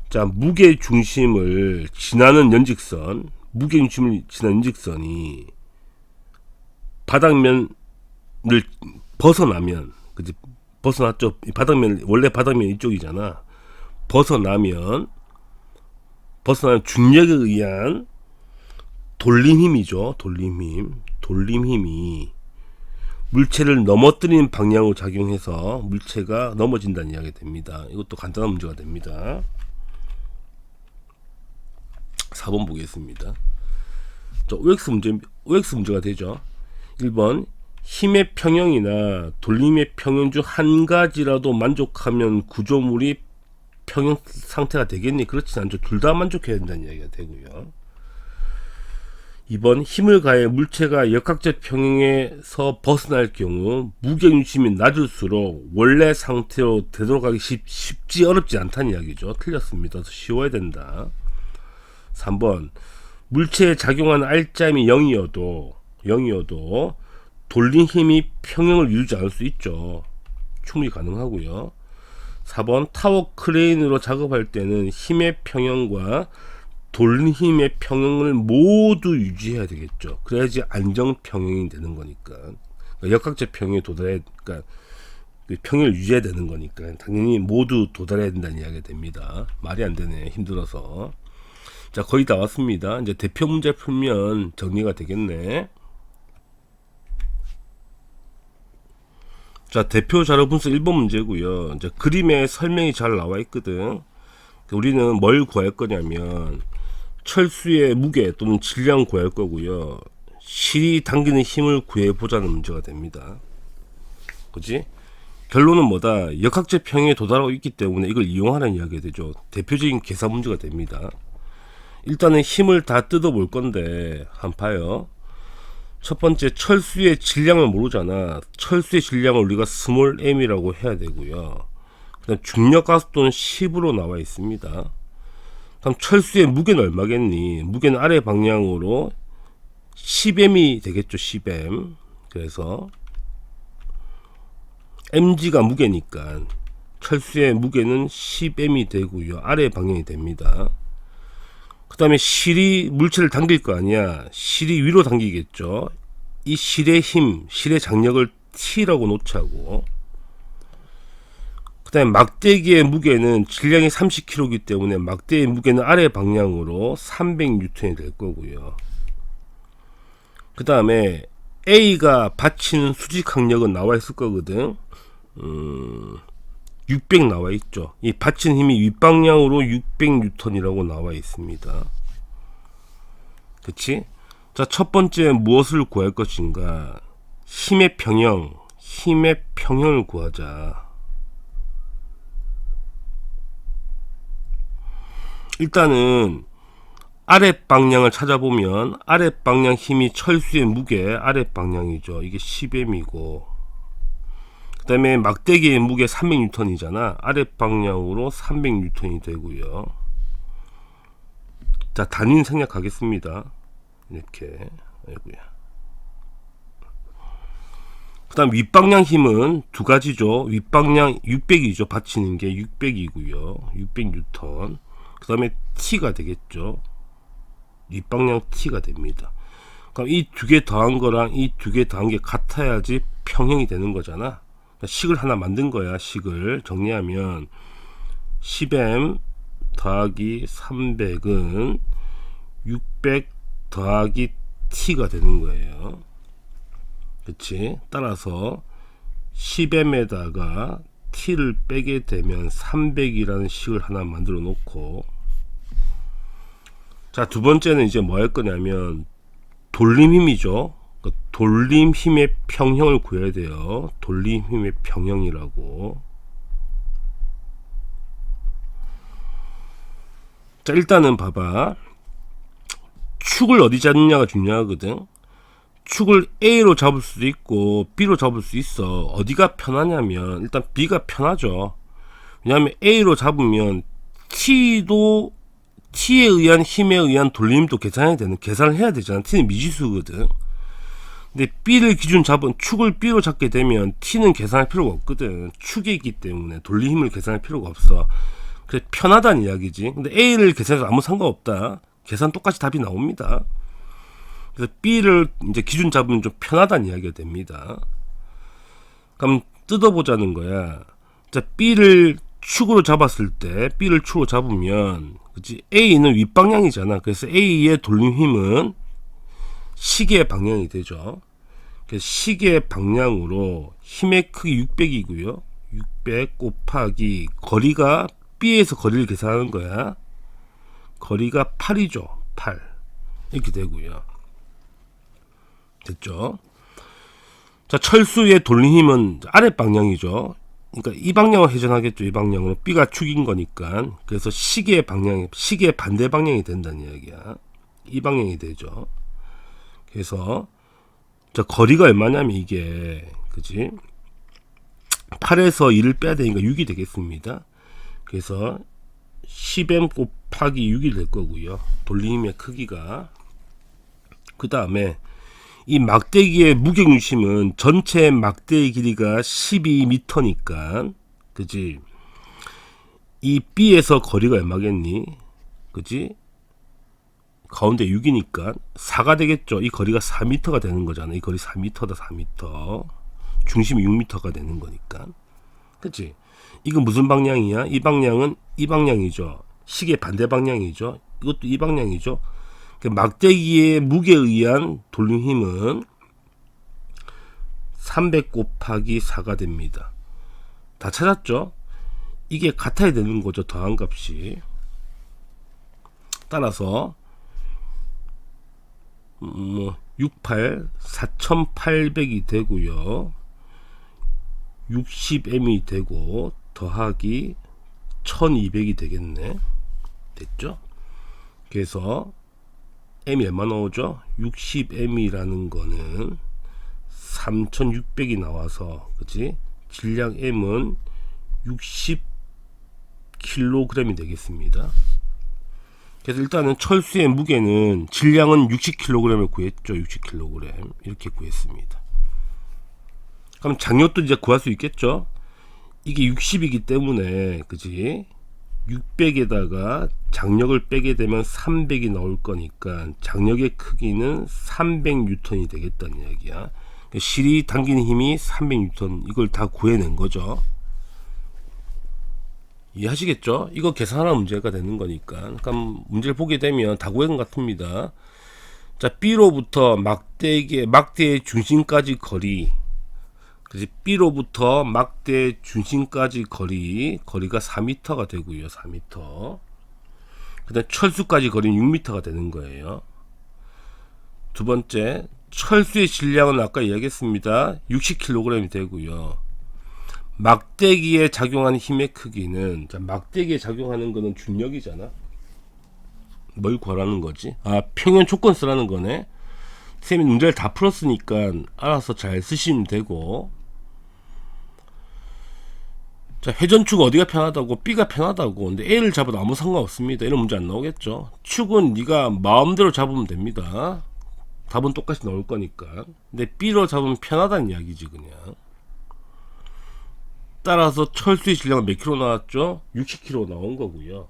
자, 무게 중심을 지나는 연직선, 무게 중심을 지나는 연직선이 바닥면을 벗어나면, 그지? 벗어났죠. 바닥면, 원래 바닥면 이쪽이잖아. 벗어나면 중력에 의한 돌림 힘이죠. 돌림 힘이 물체를 넘어뜨리는 방향으로 작용해서 물체가 넘어진다는 이야기가 됩니다. 이것도 간단한 문제가 됩니다. 4번 보겠습니다. 자, OX 문제가 되죠. 1번 힘의 평형이나 돌림의 평형 중 한 가지라도 만족하면 구조물이 평형 상태가 되겠니? 그렇지 않죠. 둘 다 만족해야 된다는 이야기가 되고요. 2번 힘을 가해 물체가 역학적 평형에서 벗어날 경우 무게중심이 낮을수록 원래 상태로 되돌아가기 쉽지 어렵지 않다는 이야기죠. 틀렸습니다. 더 쉬워야 된다. 3번 물체에 작용하는 R점이 0이어도 돌림 힘이 평형을 이루지 않을 수 있죠. 충분히 가능하고요. 4번 타워 크레인으로 작업할 때는 힘의 평형과 돌힘의 평형을 모두 유지해야 되겠죠. 그래야지 안정 평형이 되는 거니까. 그러니까 역학적 평형에 도달해, 그러니까 그 평형을 유지해야 되는 거니까 당연히 모두 도달해야 된다는 이야기가 됩니다. 말이 안 되네, 힘들어서. 자, 거의 다 왔습니다. 이제 대표 문제 풀면 정리가 되겠네. 자, 대표 자료 분석 1번 문제고요. 이제 그림에 설명이 잘 나와 있거든. 우리는 뭘 구할 거냐면 철수의 무게 또는 질량 구할 거고요. 실이 당기는 힘을 구해 보자는 문제가 됩니다. 그지? 결론은 뭐다? 역학적 평형에 도달하고 있기 때문에 이걸 이용하는 이야기가 되죠. 대표적인 계산 문제가 됩니다. 일단은 힘을 다 뜯어 볼 건데 한번 봐요. 첫 번째, 철수의 질량을 모르잖아. 철수의 질량을 우리가 스몰 m이라고 해야 되고요. 그다음 중력 가속도는 10으로 나와 있습니다. 그럼 철수의 무게는 얼마겠니? 무게는 아래 방향으로 10m이 되겠죠. 10m. 그래서 mg가 무게니까 철수의 무게는 10m이 되고요. 아래 방향이 됩니다. 그 다음에 실이 물체를 당길 거 아니야. 실이 위로 당기겠죠. 이 실의 힘, 실의 장력을 T라고 놓자고. 그 다음에 막대기의 무게는 질량이 30kg이기 때문에 막대기의 무게는 아래 방향으로 300N이 될 거고요. 그 다음에 A가 받치는 수직 항력은 나와 있을 거거든. 600 나와 있죠. 이 받치는 힘이 윗방향으로 600N이라고 나와 있습니다. 그치? 자, 첫 번째 무엇을 구할 것인가? 힘의 평형을 구하자. 일단은 아랫방향을 찾아보면 아랫방향 힘이 철수의 무게 아랫방향이죠. 이게 10m이고 그 다음에 막대기의 무게 300N이잖아. 아랫방향으로 300N이 되고요. 자, 단위는 생략하겠습니다. 이렇게. 아이고야. 그 다음 윗방향 힘은 두 가지죠. 윗방향 600이죠. 받치는 게 600이고요. 600N. 그 다음에 T가 되겠죠. 윗방향 T가 됩니다. 그럼 이 두 개 더한 거랑 이 두 개 더한 게 같아야지 평형이 되는 거잖아. 식을 하나 만든 거야. 식을 정리하면 10m 더하기 300은 600 더하기 T가 되는 거예요. 그치? 따라서 10m에다가 T를 빼게 되면 300이라는 식을 하나 만들어 놓고, 자, 두 번째는 이제 뭐 할 거냐면 돌림 힘이죠. 돌림 힘의 평형을 구해야 돼요. 돌림 힘의 평형이라고. 자, 일단은 봐봐. 축을 어디 잡느냐가 중요하거든. 축을 A로 잡을 수도 있고 B로 잡을 수 있어. 어디가 편하냐면 일단 B가 편하죠. 왜냐하면 A로 잡으면 T에 의한 힘에 의한 돌림도 계산을 해야 되잖아. T는 미지수거든. 근데 B를 기준 잡은 축을 B로 잡게 되면 T는 계산할 필요가 없거든. 축에 있기 때문에 돌림 힘을 계산할 필요가 없어. 그래 편하다는 이야기지. 근데 A를 계산해서 아무 상관없다. 계산 똑같이 답이 나옵니다. 그래서 B를 이제 기준 잡으면 좀 편하다는 이야기가 됩니다. 그럼 뜯어보자는 거야. 자, B를 축으로 잡았을 때, B를 축으로 잡으면, 그치? A는 윗방향이잖아. 그래서 A의 돌림 힘은 시계의 방향이 되죠. 그래서 시계의 방향으로 힘의 크기 600이고요. 600 곱하기 거리가 B에서 거리를 계산하는 거야. 거리가 8이죠. 8. 이렇게 되고요. 됐죠? 자, 철수의 돌림 힘은 아랫방향이죠. 그러니까 이 방향으로 회전하겠죠. 이 방향으로. B가 축인 거니까. 그래서 시계의 반대 방향이 된다는 이야기야. 이 방향이 되죠. 그래서 자, 거리가 얼마냐면 이게, 그지? 8에서 2를 빼야 되니까 6이 되겠습니다. 그래서 10m 곱하기 6이 될 거고요. 돌림의 크기가. 그 다음에 이 막대기의 무게중심은 전체 막대기 길이가 12m니까, 그지? 이 B에서 거리가 얼마겠니? 그지? 가운데 6이니까 4가 되겠죠. 이 거리가 4m가 되는 거잖아. 이 거리 4m다. 4m. 중심이 6m가 되는 거니까. 그치? 이건 무슨 방향이야? 이 방향은 이 방향이죠. 시계 반대 방향이죠. 이것도 이 방향이죠. 막대기의 무게에 의한 돌림 힘은 300 곱하기 4가 됩니다. 다 찾았죠? 이게 같아야 되는 거죠. 더한 값이. 따라서 68 4800이 되고요. 60m이 되고 더하기 1200이 되겠네. 됐죠? 그래서 m이 얼마 나오죠? 60m이라는 거는 3600이 나와서, 그치? 질량 m은 60kg이 되겠습니다. 그래서 일단은 철수의 무게는, 질량은 60kg을 구했죠. 60kg 이렇게 구했습니다. 그럼 장력도 이제 구할 수 있겠죠. 이게 60이기 때문에, 그치? 600에다가 장력을 빼게 되면 300이 나올 거니까 장력의 크기는 300N이 되겠다는 이야기야. 실이 당기는 힘이 300N, 이걸 다 구해낸 거죠. 이해하시겠죠? 이거 계산하는 문제가 되는 거니까. 그럼 문제를 보게 되면 다 구한 것 같습니다. 자, B로부터 막대의 중심까지 거리, 그래서 B로부터 막대 중심까지 거리가 4m가 되고요. 4m. 그다음 철수까지 거리는 6m가 되는 거예요. 두 번째, 철수의 질량은 아까 이야기했습니다. 60kg이 되고요. 막대기에 작용하는 힘의 크기는, 자, 막대기에 작용하는 거는 중력이잖아. 뭘 구하라는 거지? 아, 평면 조건 쓰라는 거네. 선생님이 문제를 다 풀었으니까 알아서 잘 쓰시면 되고. 자, 회전축 어디가 편하다고? B가 편하다고. 근데 A를 잡아도 아무 상관없습니다. 이런 문제 안 나오겠죠. 축은 네가 마음대로 잡으면 됩니다. 답은 똑같이 나올 거니까. 근데 B로 잡으면 편하다는 이야기지 그냥. 따라서 철수의 질량은 몇 킬로 나왔죠? 60kg 나온 거고요.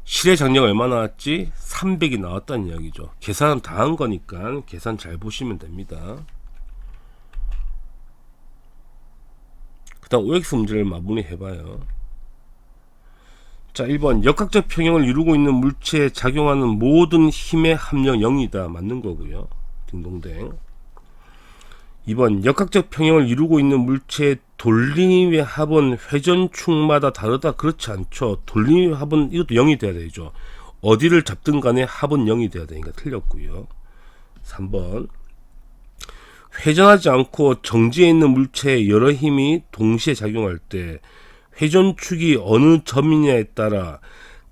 실의 장력 얼마 나왔지? 300이 나왔다는 이야기죠. 계산 다 한 거니까 계산 잘 보시면 됩니다. 그 다음 OX 문제를 마무리 해봐요. 자, 1번 역학적 평형을 이루고 있는 물체에 작용하는 모든 힘의 합력 0이다. 맞는 거고요. 딩동댕. 2번 역학적 평형을 이루고 있는 물체의 돌림의 합은 회전축마다 다르다. 그렇지 않죠. 돌림의 합은 이것도 0이 돼야 되죠. 어디를 잡든 간에 합은 0이 돼야 되니까 틀렸고요. 3번 회전하지 않고 정지해 있는 물체에 여러 힘이 동시에 작용할 때 회전축이 어느 점이냐에 따라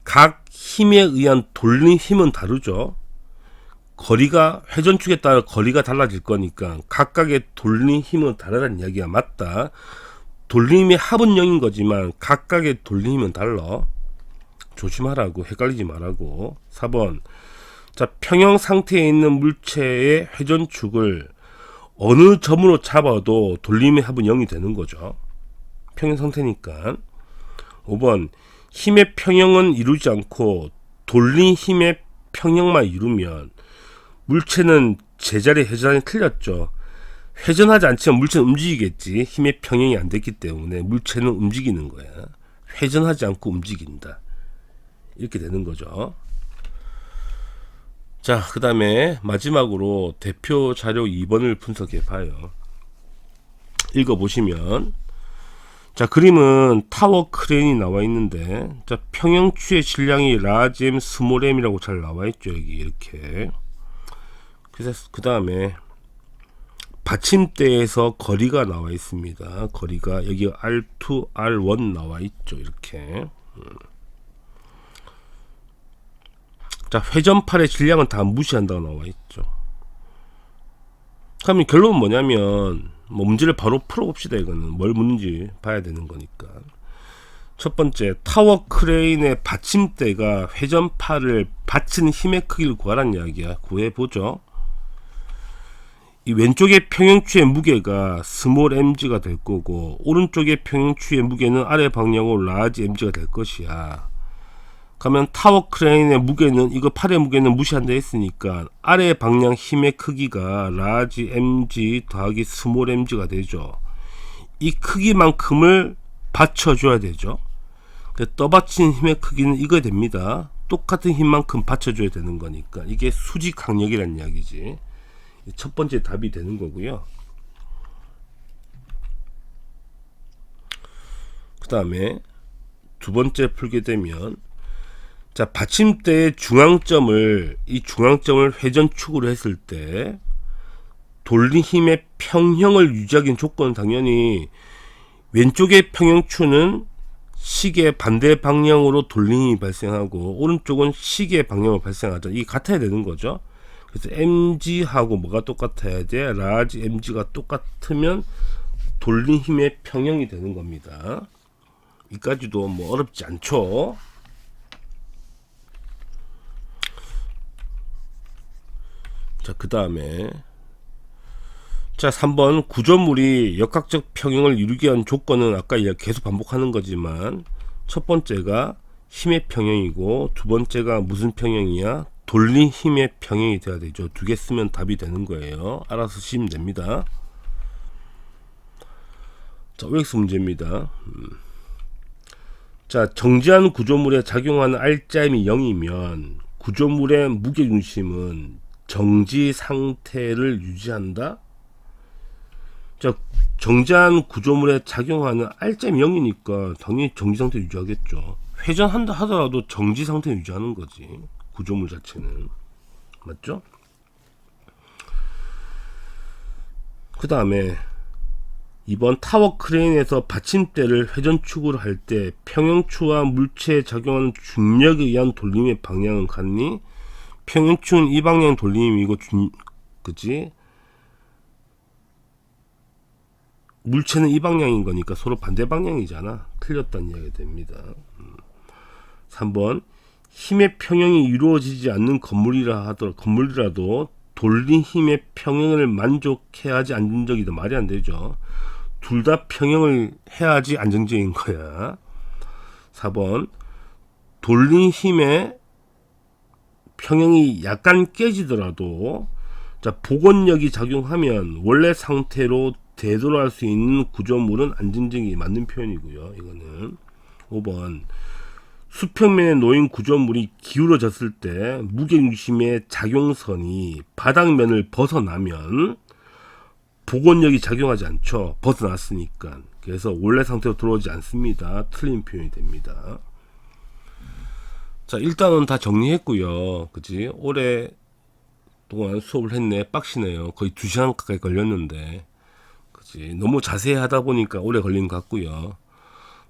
각 힘에 의한 돌림 힘은 다르죠. 거리가, 회전축에 따라 거리가 달라질 거니까 각각의 돌림 힘은 다르다는 이야기가 맞다. 돌림의 합은 0인 거지만 각각의 돌림 힘은 달라. 조심하라고, 헷갈리지 말라고. 4번 자, 평형 상태에 있는 물체의 회전축을 어느 점으로 잡아도 돌림의 합은 0이 되는 거죠. 평형 상태니까. 5번 힘의 평형은 이루지 않고 돌림 힘의 평형만 이루면 물체는 제자리 회전이 틀렸죠. 회전하지 않지만 물체는 움직이겠지. 힘의 평형이 안 됐기 때문에 물체는 움직이는 거야. 회전하지 않고 움직인다. 이렇게 되는 거죠. 자, 그 다음에 마지막으로 대표 자료 2번을 분석해 봐요. 읽어보시면, 자, 그림은 타워 크레인이 나와 있는데, 자, 평형추의 질량이 라지 m, 스몰 m이라고 잘 나와 있죠. 여기 이렇게. 그래서 그 다음에 받침대에서 거리가 나와 있습니다. 거리가 여기 R2, R1 나와 있죠. 이렇게. 자, 회전팔의 질량은 다 무시한다고 나와 있죠. 그러면 결론은 뭐냐면, 문제를 바로 풀어봅시다. 이거는 뭘 묻는지 봐야 되는 거니까. 첫 번째, 타워 크레인의 받침대가 회전팔을 받치는 힘의 크기를 구하라는 이야기야. 구해보죠. 이 왼쪽의 평형추의 무게가 스몰 mg가 될 거고 오른쪽의 평형추의 무게는 아래 방향으로 라지 mg가 될 것이야. 그러면 타워 크레인의 무게는 이거 팔의 무게는 무시한다 했으니까 아래 방향 힘의 크기가 라지 mg 더하기 스몰 mg가 되죠. 이 크기만큼을 받쳐줘야 되죠. 떠받친 힘의 크기는 이거 됩니다. 똑같은 힘만큼 받쳐줘야 되는 거니까 이게 수직 강력이라는 이야기지. 첫 번째 답이 되는 거고요. 그 다음에 두 번째 풀게 되면, 자, 받침대의 중앙점을 회전축으로 했을 때 돌린 힘의 평형을 유지하기는 조건은 당연히 왼쪽의 평형추는 시계 반대 방향으로 돌린 힘이 발생하고 오른쪽은 시계 방향으로 발생하죠. 이게 같아야 되는 거죠. 그래서 mg하고 뭐가 똑같아야 돼? 라지 mg가 똑같으면 돌린 힘의 평형이 되는 겁니다. 이까지도 뭐 어렵지 않죠. 자, 그 다음에 자 3번 구조물이 역학적 평형을 이루기 위한 조건은 아까 계속 반복하는 거지만 첫 번째가 힘의 평형이고 두 번째가 무슨 평형이야? 돌린 힘의 평형이 돼야 되죠. 두 개 쓰면 답이 되는 거예요. 알아서 쓰시면 됩니다. 자, OX 문제입니다. 자, 정지한 구조물에 작용하는 R자임이 0이면 구조물의 무게중심은 정지 상태를 유지한다. 자, 정지한 구조물에 작용하는 R자임이 0이니까 당연히 정지 상태 유지하겠죠. 회전한다 하더라도 정지 상태 유지하는 거지. 구조물 자체는. 맞죠? 그 다음에 2번 타워 크레인에서 받침대를 회전축으로 할 때 평형추와 물체에 작용하는 중력에 의한 돌림의 방향은 같니? 평형추는 이 방향 돌림이고 그치? 물체는 이 방향인 거니까 서로 반대 방향이잖아. 틀렸다는 이야기가 됩니다. 3번 힘의 평형이 이루어지지 않는 건물이라도 돌린 힘의 평형을 만족해야지 안정적이다. 말이 안 되죠. 둘 다 평형을 해야지 안정적인 거야. 4번 돌린 힘의 평형이 약간 깨지더라도 자, 복원력이 작용하면 원래 상태로 되돌아갈 수 있는 구조물은 안정적이 맞는 표현이고요. 이거는 5번 수평면에 놓인 구조물이 기울어졌을 때 무게중심의 작용선이 바닥면을 벗어나면 복원력이 작용하지 않죠. 벗어났으니까. 그래서 원래 상태로 돌아오지 않습니다. 틀린 표현이 됩니다. 자, 일단은 다 정리했고요. 그치? 오래 동안 수업을 했네. 빡시네요. 거의 2시간 가까이 걸렸는데. 그치? 너무 자세히 하다 보니까 오래 걸린 것 같고요.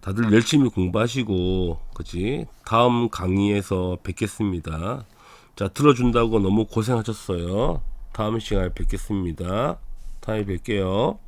다들 열심히 공부하시고, 그치? 다음 강의에서 뵙겠습니다. 자, 들어준다고 너무 고생하셨어요. 다음 시간에 뵙겠습니다. 다음에 뵐게요.